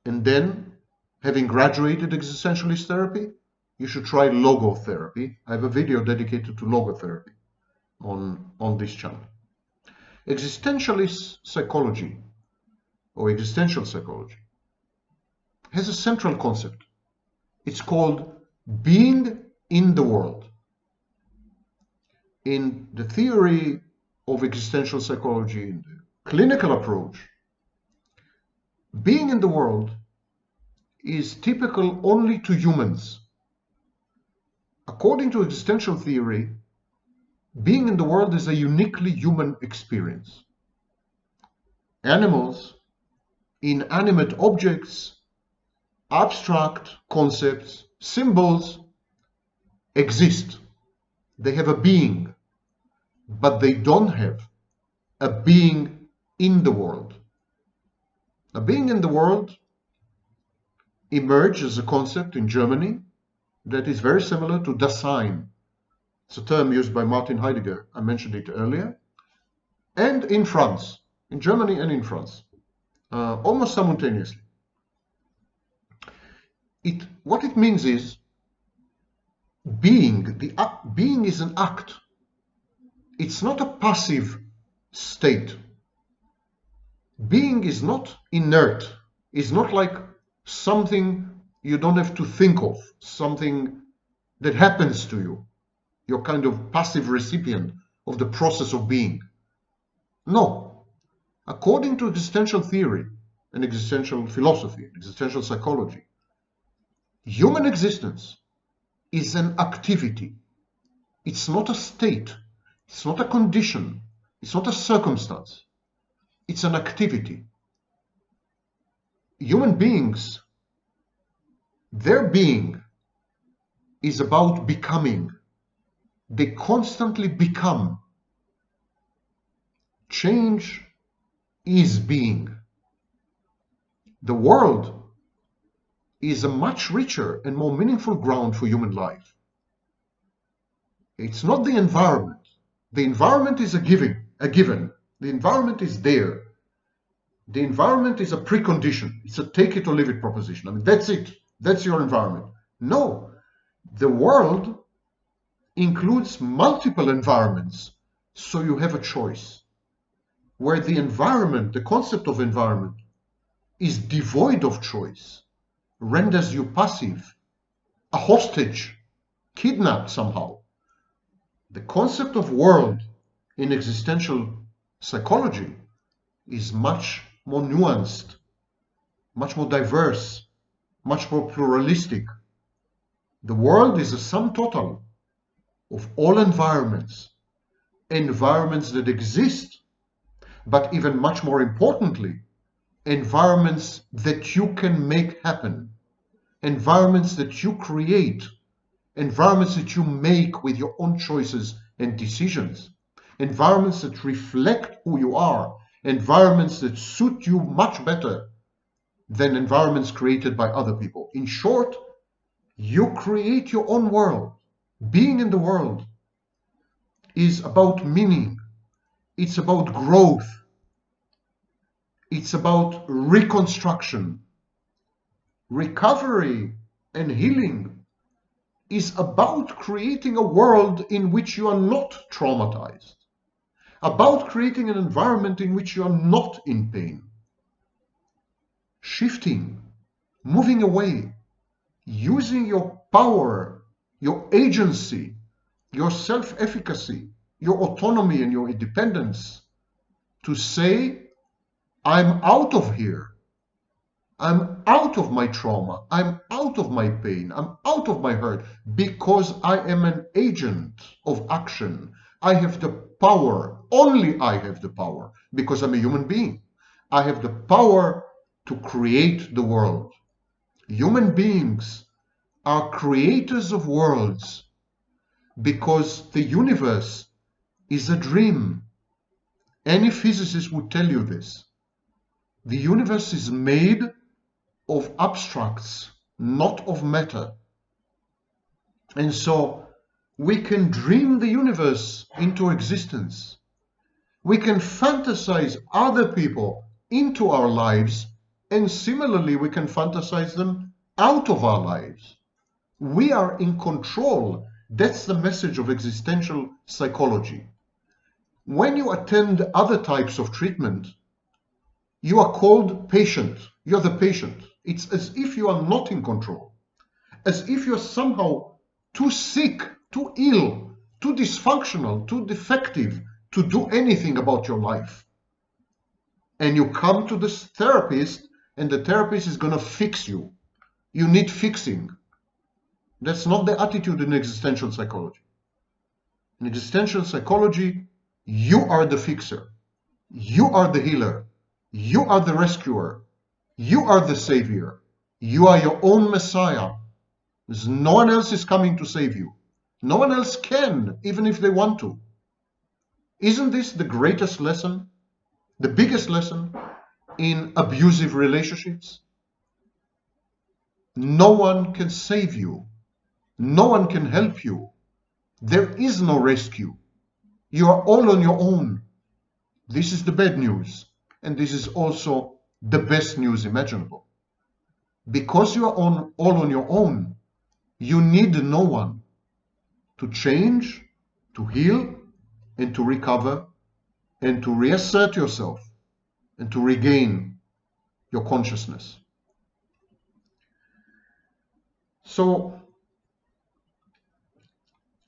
A: And then, having graduated existentialist therapy, you should try logotherapy. I have a video dedicated to logotherapy on this channel. Existentialist psychology, or existential psychology, has a central concept. It's called being in the world. In the theory of existential psychology, in the clinical approach, being in the world is typical only to humans. According to existential theory, being in the world is a uniquely human experience. Animals, inanimate objects, abstract concepts, symbols exist. They have a being, but they don't have a being in the world. A being in the world emerged as a concept in Germany that is very similar to Dasein. It's a term used by Martin Heidegger. I mentioned it earlier. And in France, in Germany and in France, almost simultaneously. What it means is being. Being is an act. It's not a passive state. Being is not inert. It's not like something you don't have to think of, something that happens to you. You're kind of passive recipient of the process of being. No. According to existential theory and existential philosophy, existential psychology, human existence is an activity. It's not a state. It's not a condition. It's not a circumstance. It's an activity. Human beings, their being is about becoming. They constantly become. Change is being. The world is a much richer and more meaningful ground for human life. It's not the environment. The environment is a given. The environment is there. The environment is a precondition. It's a take it or leave it proposition. I mean, that's it. That's your environment. No, the world includes multiple environments, so you have a choice. Where the environment, the concept of environment, is devoid of choice, renders you passive, a hostage, kidnapped somehow. The concept of world in existential psychology is much more nuanced, much more diverse, much more pluralistic. The world is a sum total of all environments that exist, but even much more importantly, environments that you can make happen, environments that you create, environments that you make with your own choices and decisions, environments that reflect who you are, environments that suit you much better than environments created by other people. In short, you create your own world. Being in the world is about meaning. It's about growth. It's about reconstruction. Recovery and healing is about creating a world in which you are not traumatized, about creating an environment in which you are not in pain. Shifting, moving away, using your power, your agency, your self-efficacy, your autonomy and your independence to say, I'm out of here. I'm out of my trauma. I'm out of my pain. I'm out of my hurt because I am an agent of action. I have the power. Only I have the power because I'm a human being. I have the power to create the world. Human beings are creators of worlds because the universe is a dream. Any physicist would tell you this. The universe is made of abstracts, not of matter. And so we can dream the universe into existence. We can fantasize other people into our lives, and similarly we can fantasize them out of our lives. We are in control. That's the message of existential psychology. When you attend other types of treatment, you are called patient. You're the patient. It's as if you are not in control, as if you're somehow too sick, too ill, too dysfunctional, too defective to do anything about your life. And you come to this therapist, and the therapist is going to fix you. You need fixing. That's not the attitude in existential psychology. In existential psychology, you are the fixer. You are the healer. You are the rescuer. You are the savior. You are your own Messiah. No one else is coming to save you. No one else can, even if they want to. Isn't this the greatest lesson, the biggest lesson in abusive relationships? No one can save you. No one can help you. There is no rescue. You are all on your own. This is the bad news. And this is also the best news imaginable. Because you are all on your own, you need no one to change, to heal, and to recover, and to reassert yourself, and to regain your consciousness. So,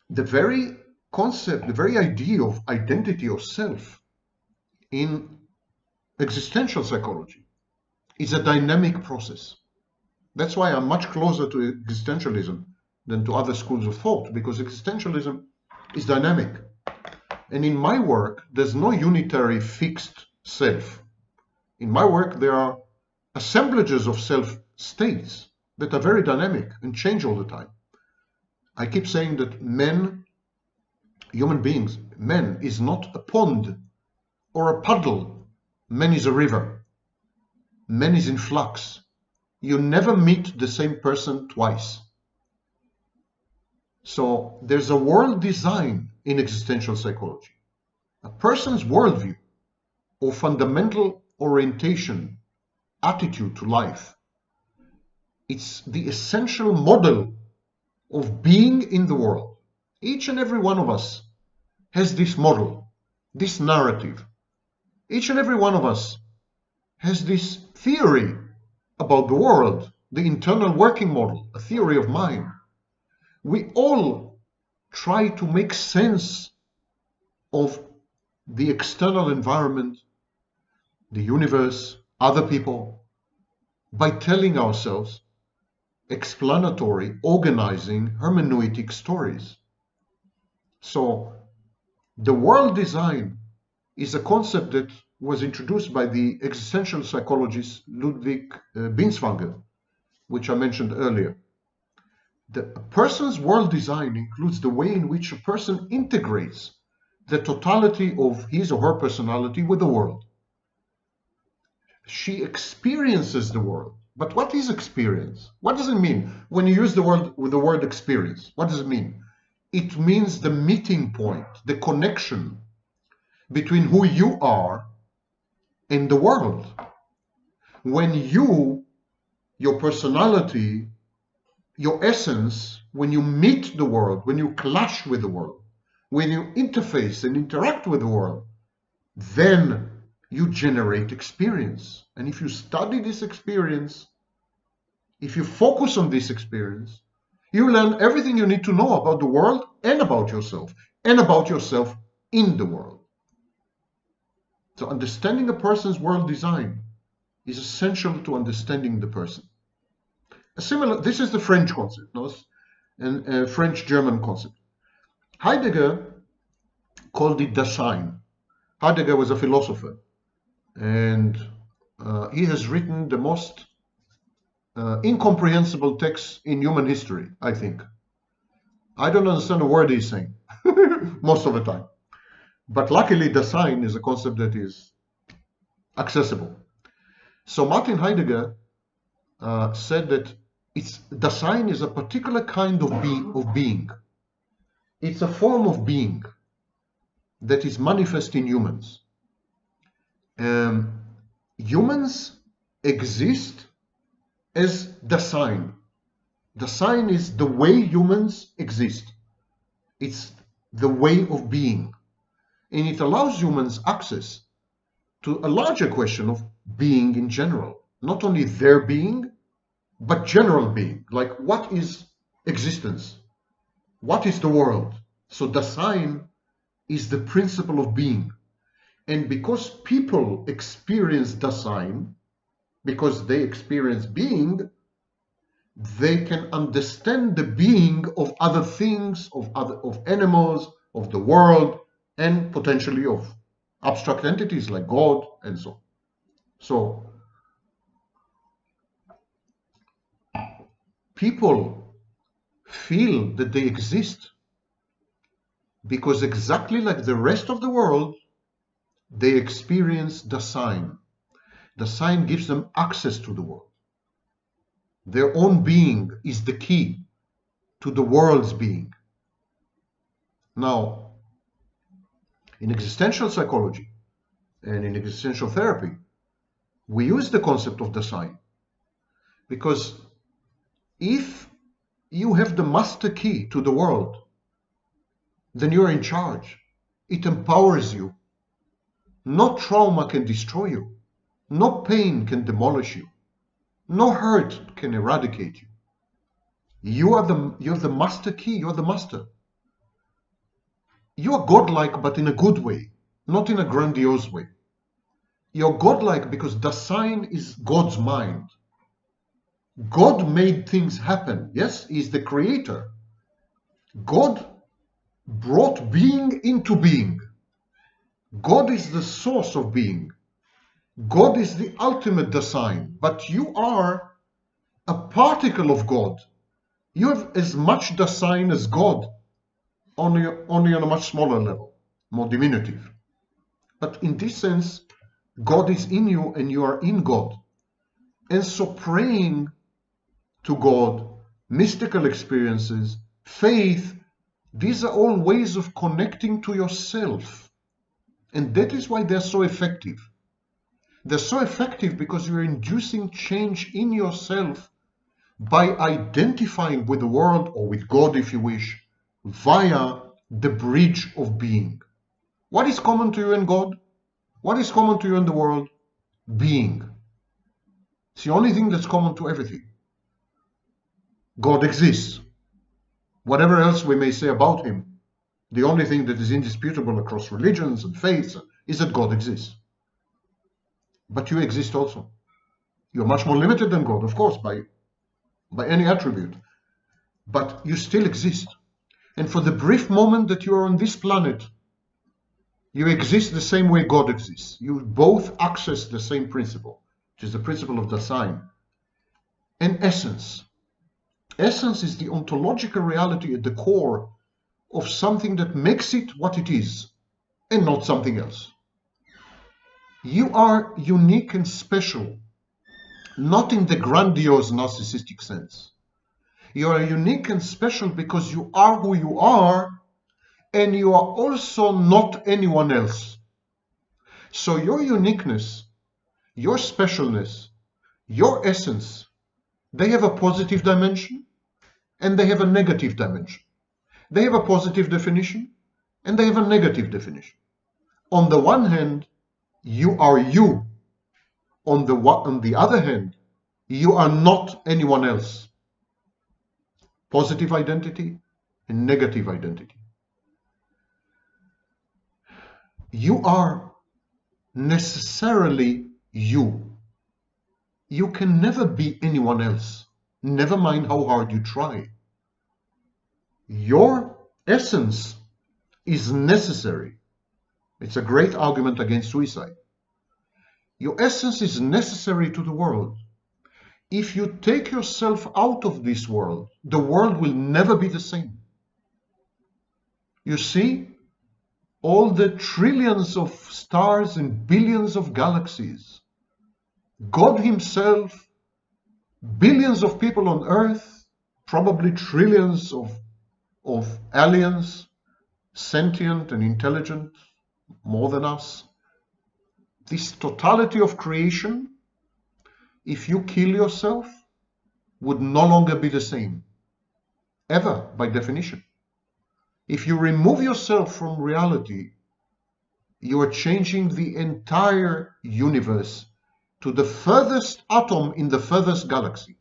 A: the very concept, the very idea of identity of self in existential psychology is a dynamic process. That's why I'm much closer to existentialism than to other schools of thought, because existentialism is dynamic. And in my work, there's no unitary fixed self. In my work, there are assemblages of self states that are very dynamic and change all the time. I keep saying that men, human beings, man is not a pond or a puddle. Man is a river. Man is in flux. You never meet the same person twice. So there's a world design in existential psychology. A person's worldview or fundamental orientation, attitude to life. It's the essential model of being in the world. Each and every one of us has this model, this narrative. Each and every one of us has this theory about the world, the internal working model, a theory of mind. We all try to make sense of the external environment, the universe, other people, by telling ourselves explanatory, organizing, hermeneutic stories. So the world design is a concept that was introduced by the existential psychologist Ludwig Binswanger, which I mentioned earlier. A person's world design includes the way in which a person integrates the totality of his or her personality with the world. She experiences the world. But what is experience? What does it mean when you use the word experience? What does it mean? It means the meeting point, the connection between who you are and the world. When you, your personality, your essence, when you meet the world, when you clash with the world, when you interface and interact with the world, then you generate experience. And if you study this experience, if you focus on this experience, you learn everything you need to know about the world and about yourself in the world. So understanding a person's world design is essential to understanding the person. This is the French concept, no? And a French-German concept. Heidegger called it Dasein. Heidegger was a philosopher, and he has written the most incomprehensible text in human history, I think. I don't understand a word he's saying most of the time. But luckily, Dasein is a concept that is accessible. So Martin Heidegger said that Dasein is a particular kind of being. It's a form of being that is manifest in humans. Humans exist as Dasein. Dasein is the way humans exist. It's the way of being. And it allows humans access to a larger question of being in general. Not only their being, but general being. Like, what is existence? What is the world? So Dasein is the principle of being. And because people experience Dasein, because they experience being, they can understand the being of other things, of animals, of the world, and potentially of abstract entities like God and so on. So people feel that they exist because exactly like the rest of the world, they experience Dasein. Dasein gives them access to the world. Their own being is the key to the world's being. Now, in existential psychology and in existential therapy, we use the concept of Dasein because if you have the master key to the world, then you're in charge. It empowers you. No trauma can destroy you. No pain can demolish you. No hurt can eradicate you. You have the master key. You're the master. You are godlike, but in a good way, not in a grandiose way. You're godlike because Dasein is God's mind. God made things happen. Yes, He's the creator. God brought being into being. God is the source of being. God is the ultimate Dasein, but you are a particle of God. You have as much Dasein as God, only on a much smaller level, more diminutive. But in this sense, God is in you and you are in God. And so praying to God, mystical experiences, faith, these are all ways of connecting to yourself. And that is why they're so effective. They're so effective because you're inducing change in yourself by identifying with the world, or with God if you wish, via the bridge of being. What is common to you and God? What is common to you and the world? Being. It's the only thing that's common to everything. God exists. Whatever else we may say about him, the only thing that is indisputable across religions and faiths is that God exists. But you exist also. You're much more limited than God, of course, by any attribute. But you still exist. And for the brief moment that you are on this planet, you exist the same way God exists. You both access the same principle, which is the principle of Dasein. And essence. Essence is the ontological reality at the core of something that makes it what it is, and not something else. You are unique and special, not in the grandiose narcissistic sense. You are unique and special because you are who you are, and you are also not anyone else. So your uniqueness, your specialness, your essence, they have a positive dimension and they have a negative dimension. They have a positive definition and they have a negative definition. On the one hand, you are you. On the other hand, you are not anyone else. Positive identity and negative identity. You are necessarily you. You can never be anyone else, never mind how hard you try. Your essence is necessary. It's a great argument against suicide. Your essence is necessary to the world. If you take yourself out of this world, the world will never be the same. You see, all the trillions of stars and billions of galaxies, God himself, billions of people on Earth, probably trillions of aliens, sentient and intelligent, more than us. This totality of creation, if you kill yourself, would no longer be the same, ever, by definition. If you remove yourself from reality, you are changing the entire universe to the furthest atom in the furthest galaxy.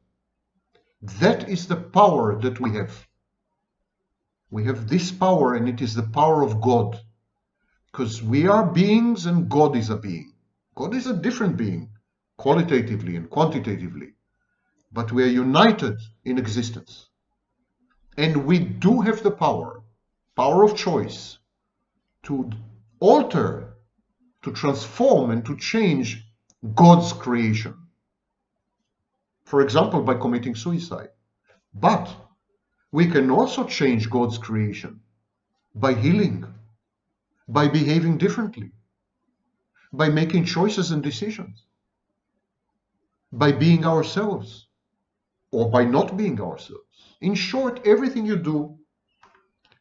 A: That is the power that we have. We have this power, and it is the power of God. Because we are beings and God is a being. God is a different being, qualitatively and quantitatively. But we are united in existence. And we do have the power of choice, to alter, to transform, and to change God's creation. For example, by committing suicide. But we can also change God's creation by healing, by behaving differently, by making choices and decisions, by being ourselves, or by not being ourselves. In short, everything you do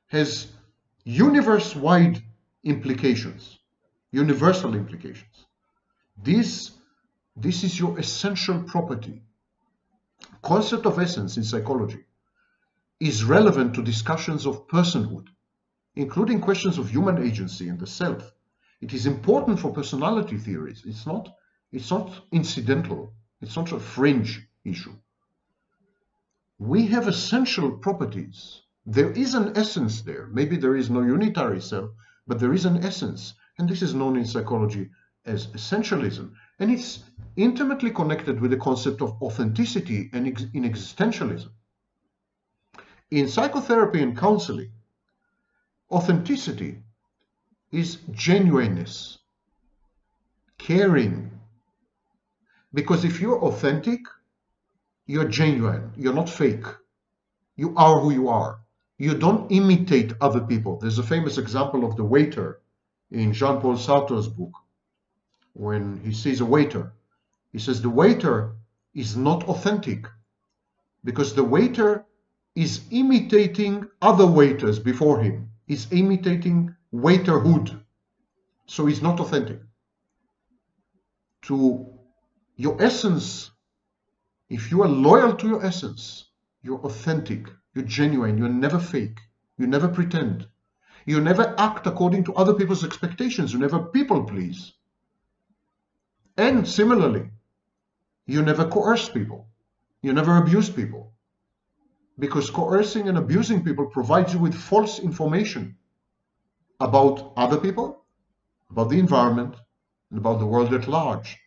A: has universe-wide implications, universal implications. This is your essential property. Concept of essence in psychology is relevant to discussions of personhood, including questions of human agency and the self. It is important for personality theories. It's not incidental. It's not a fringe issue. We have essential properties. There is an essence there. Maybe there is no unitary self, but there is an essence. And this is known in psychology as essentialism. And it's intimately connected with the concept of authenticity and in existentialism. In psychotherapy and counseling, authenticity is genuineness, caring. Because if you're authentic, you're genuine, you're not fake. You are who you are. You don't imitate other people. There's a famous example of the waiter in Jean-Paul Sartre's book. When he sees a waiter, he says the waiter is not authentic because the waiter is imitating other waiters before him. He's imitating waiterhood. So he's not authentic. To your essence, if you are loyal to your essence, you're authentic, you're genuine, you're never fake, you never pretend, you never act according to other people's expectations, you never people please. And similarly, you never coerce people, you never abuse people, because coercing and abusing people provides you with false information about other people, about the environment, and about the world at large.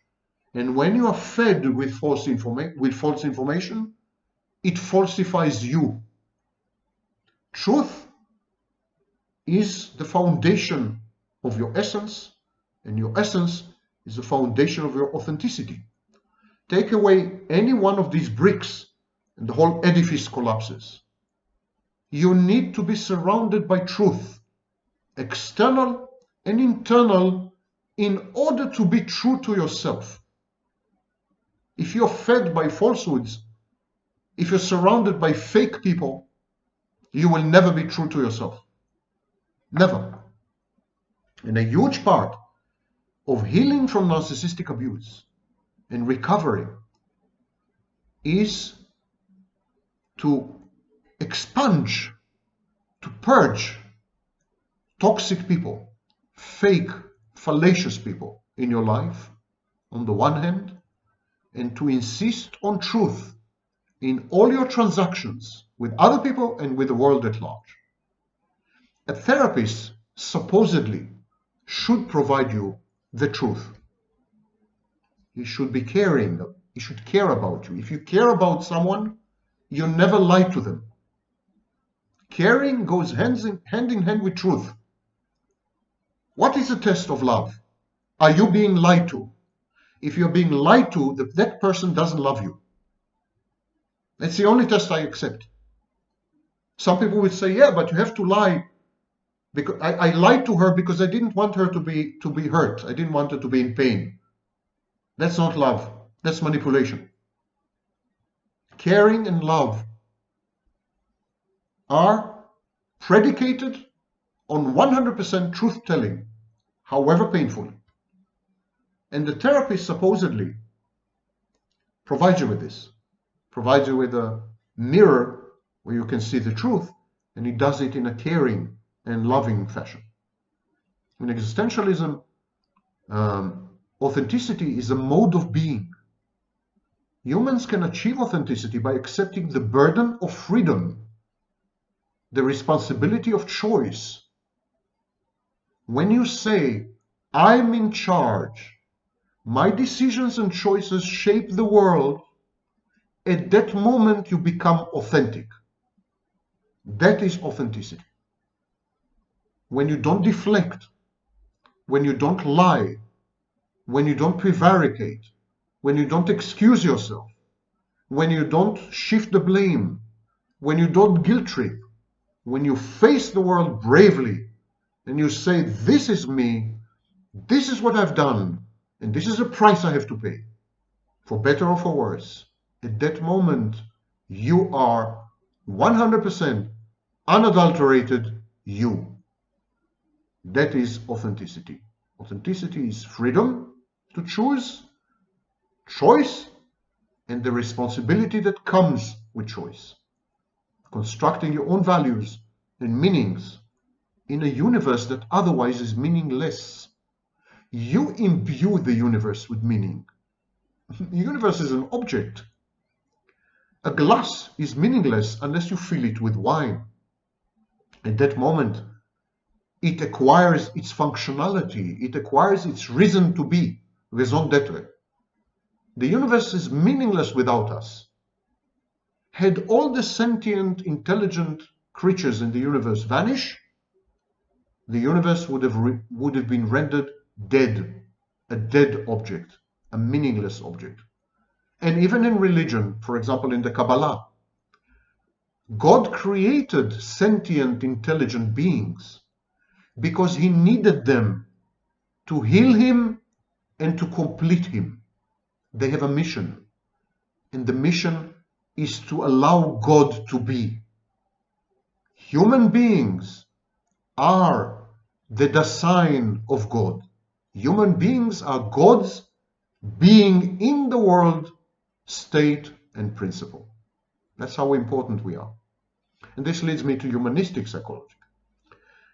A: And when you are fed with false information, it falsifies you. Truth is the foundation of your essence, and your essence is the foundation of your authenticity. Take away any one of these bricks, and the whole edifice collapses. You need to be surrounded by truth, external and internal, in order to be true to yourself. If you're fed by falsehoods, if you're surrounded by fake people, you will never be true to yourself. Never. And a huge part of healing from narcissistic abuse and recovery is to expunge, to purge toxic people, fake, fallacious people in your life, on the one hand, and to insist on truth in all your transactions with other people and with the world at large. A therapist supposedly should provide you the truth. He should be caring. He should care about you. If you care about someone, you never lie to them. Caring goes hand in hand with truth. What is the test of love? Are you being lied to? If you're being lied to, that person doesn't love you. That's the only test I accept. Some people would say, yeah, but you have to lie. Because I lied to her because I didn't want her to be hurt. I didn't want her to be in pain. That's not love. That's manipulation. Caring and love are predicated on 100% truth-telling, however painful. And the therapist supposedly provides you with this, provides you with a mirror where you can see the truth, and he does it in a caring and loving fashion. In existentialism, authenticity is a mode of being. Humans can achieve authenticity by accepting the burden of freedom, the responsibility of choice. When you say, I'm in charge, my decisions and choices shape the world, at that moment you become authentic. That is authenticity. When you don't deflect, when you don't lie, when you don't prevaricate, when you don't excuse yourself, when you don't shift the blame, when you don't guilt trip, when you face the world bravely and you say, this is me, this is what I've done, and this is the price I have to pay, for better or for worse, at that moment you are 100% unadulterated you. That is authenticity. Authenticity is freedom to choose, choice, and the responsibility that comes with choice. Constructing your own values and meanings in a universe that otherwise is meaningless. You imbue the universe with meaning. The universe is an object. A glass is meaningless unless you fill it with wine. At that moment, it acquires its functionality, it acquires its reason to be, raison d'être. The universe is meaningless without us. Had all the sentient, intelligent creatures in the universe vanish, the universe would have been rendered dead, a dead object, a meaningless object. And even in religion, for example in the Kabbalah, God created sentient, intelligent beings because he needed them to heal him and to complete him. They have a mission, and the mission is to allow God to be. Human beings are the Dasein of God. Human beings are God's being in the world, state and principle. That's how important we are. And this leads me to humanistic psychology.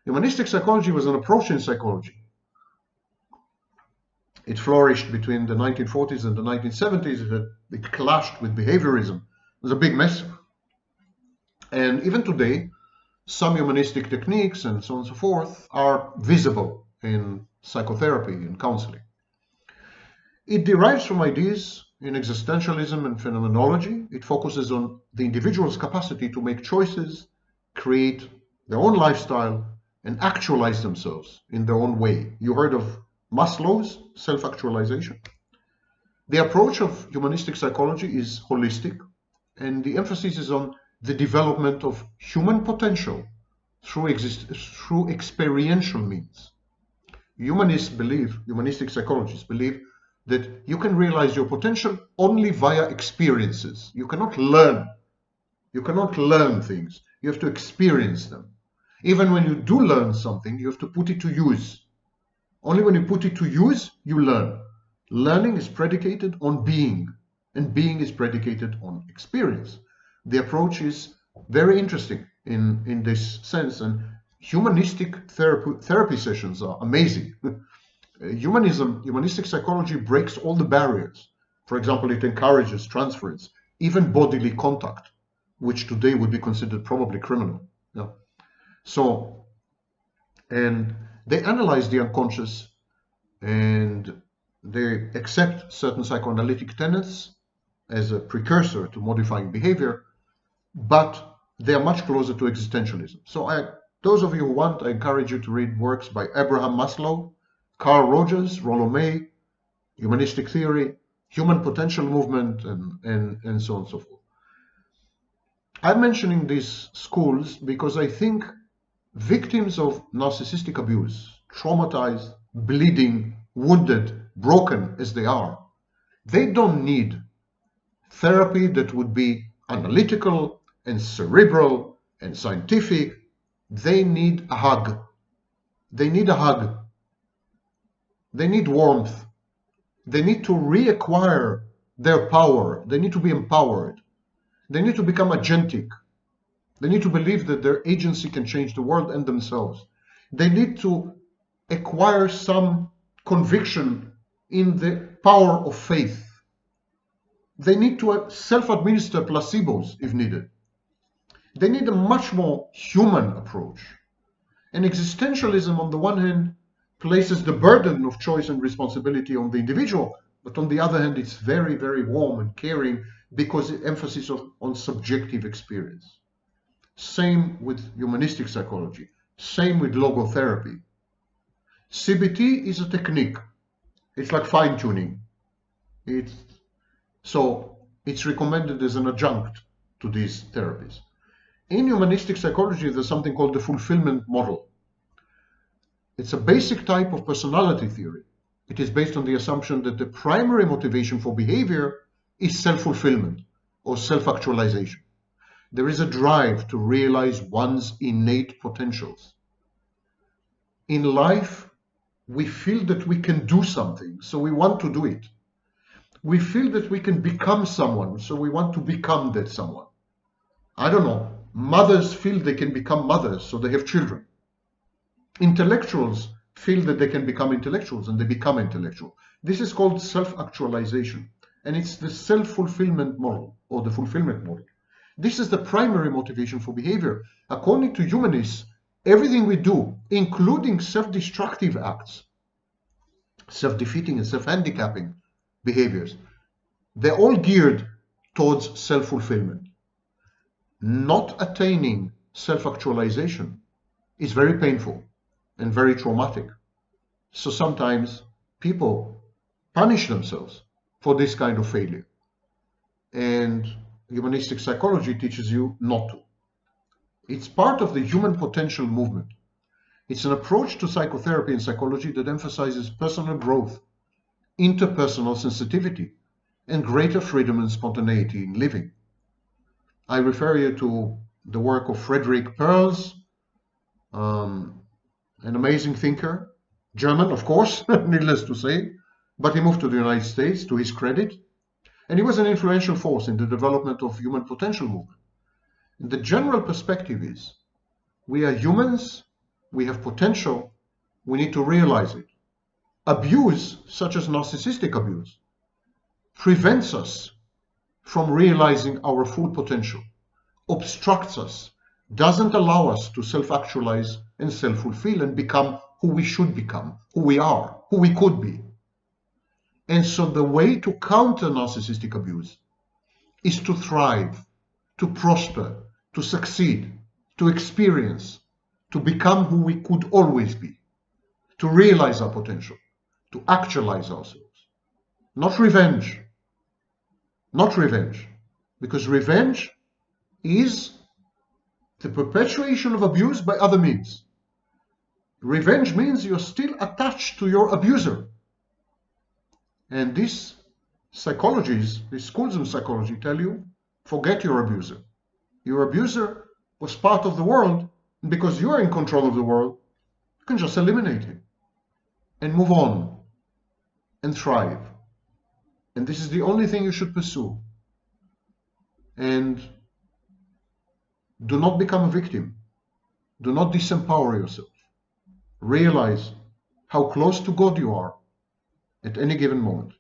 A: Humanistic psychology was an approach in psychology. It flourished between the 1940s and the 1970s. It clashed with behaviorism. It was a big mess. And even today, some humanistic techniques and so on and so forth are visible in psychotherapy and counseling. It derives from ideas in existentialism and phenomenology. It focuses on the individual's capacity to make choices, create their own lifestyle, and actualize themselves in their own way. You heard of Maslow's self-actualization. The approach of humanistic psychology is holistic, and the emphasis is on the development of human potential through experiential means. Humanistic psychologists believe that you can realize your potential only via experiences. You cannot learn. You cannot learn things. You have to experience them. Even when you do learn something, you have to put it to use. Only when you put it to use, you learn. Learning is predicated on being, and being is predicated on experience. The approach is very interesting in this sense, and humanistic therapy sessions are amazing. Humanistic psychology breaks all the barriers. For example, it encourages transference, even bodily contact, which today would be considered probably criminal. Yeah. And they analyze the unconscious and They accept certain psychoanalytic tenets as a precursor to modifying behavior, but they are much closer to existentialism. So those of you who want, I encourage you to read works by Abraham Maslow, Carl Rogers, Rollo May, Humanistic Theory, Human Potential Movement, and so on and so forth. I'm mentioning these schools because I think victims of narcissistic abuse, traumatized, bleeding, wounded, broken as they are, they don't need therapy that would be analytical and cerebral and scientific. They need a hug. They need a hug. They need warmth. They need to reacquire their power. They need to be empowered. They need to become agentic. They need to believe that their agency can change the world and themselves. They need to acquire some conviction in the power of faith. They need to self-administer placebos if needed. They need a much more human approach. And existentialism, on the one hand, places the burden of choice and responsibility on the individual, but on the other hand, it's very, very warm and caring because it emphasizes on subjective experience. Same with humanistic psychology, same with logotherapy. CBT is a technique. It's like fine-tuning. So it's recommended as an adjunct to these therapies. In humanistic psychology, there's something called the fulfillment model. It's a basic type of personality theory. It is based on the assumption that the primary motivation for behavior is self-fulfillment or self-actualization. There is a drive to realize one's innate potentials. In life, we feel that we can do something, so we want to do it. We feel that we can become someone, so we want to become that someone. I don't know. Mothers feel they can become mothers, so they have children. Intellectuals feel that they can become intellectuals, and they become intellectual. This is called self-actualization, and it's the self-fulfillment model, or the fulfillment model. This is the primary motivation for behavior. According to humanists, everything we do, including self-destructive acts, self-defeating and self-handicapping behaviors, they're all geared towards self-fulfillment. Not attaining self-actualization is very painful and very traumatic. So sometimes people punish themselves for this kind of failure. And humanistic psychology teaches you not to. It's part of the human potential movement. It's an approach to psychotherapy and psychology that emphasizes personal growth, interpersonal sensitivity, and greater freedom and spontaneity in living. I refer you to the work of Frederick Perls, an amazing thinker, German, of course, needless to say, but he moved to the United States, to his credit, and he was an influential force in the development of human potential movement. And the general perspective is, we are humans, we have potential, we need to realize it. Abuse, such as narcissistic abuse, prevents us from realizing our full potential, obstructs us, doesn't allow us to self-actualize and self-fulfill and become who we should become, who we are, who we could be. And so the way to counter narcissistic abuse is to thrive, to prosper, to succeed, to experience, to become who we could always be, to realize our potential, to actualize ourselves. Not revenge. Not revenge. Because revenge is the perpetuation of abuse by other means. Revenge means you're still attached to your abuser. And these psychologies, these schools of psychology tell you, forget your abuser. Your abuser was part of the world, and because you are in control of the world, you can just eliminate him and move on and thrive. And this is the only thing you should pursue. And do not become a victim. Do not disempower yourself. Realize how close to God you are at any given moment.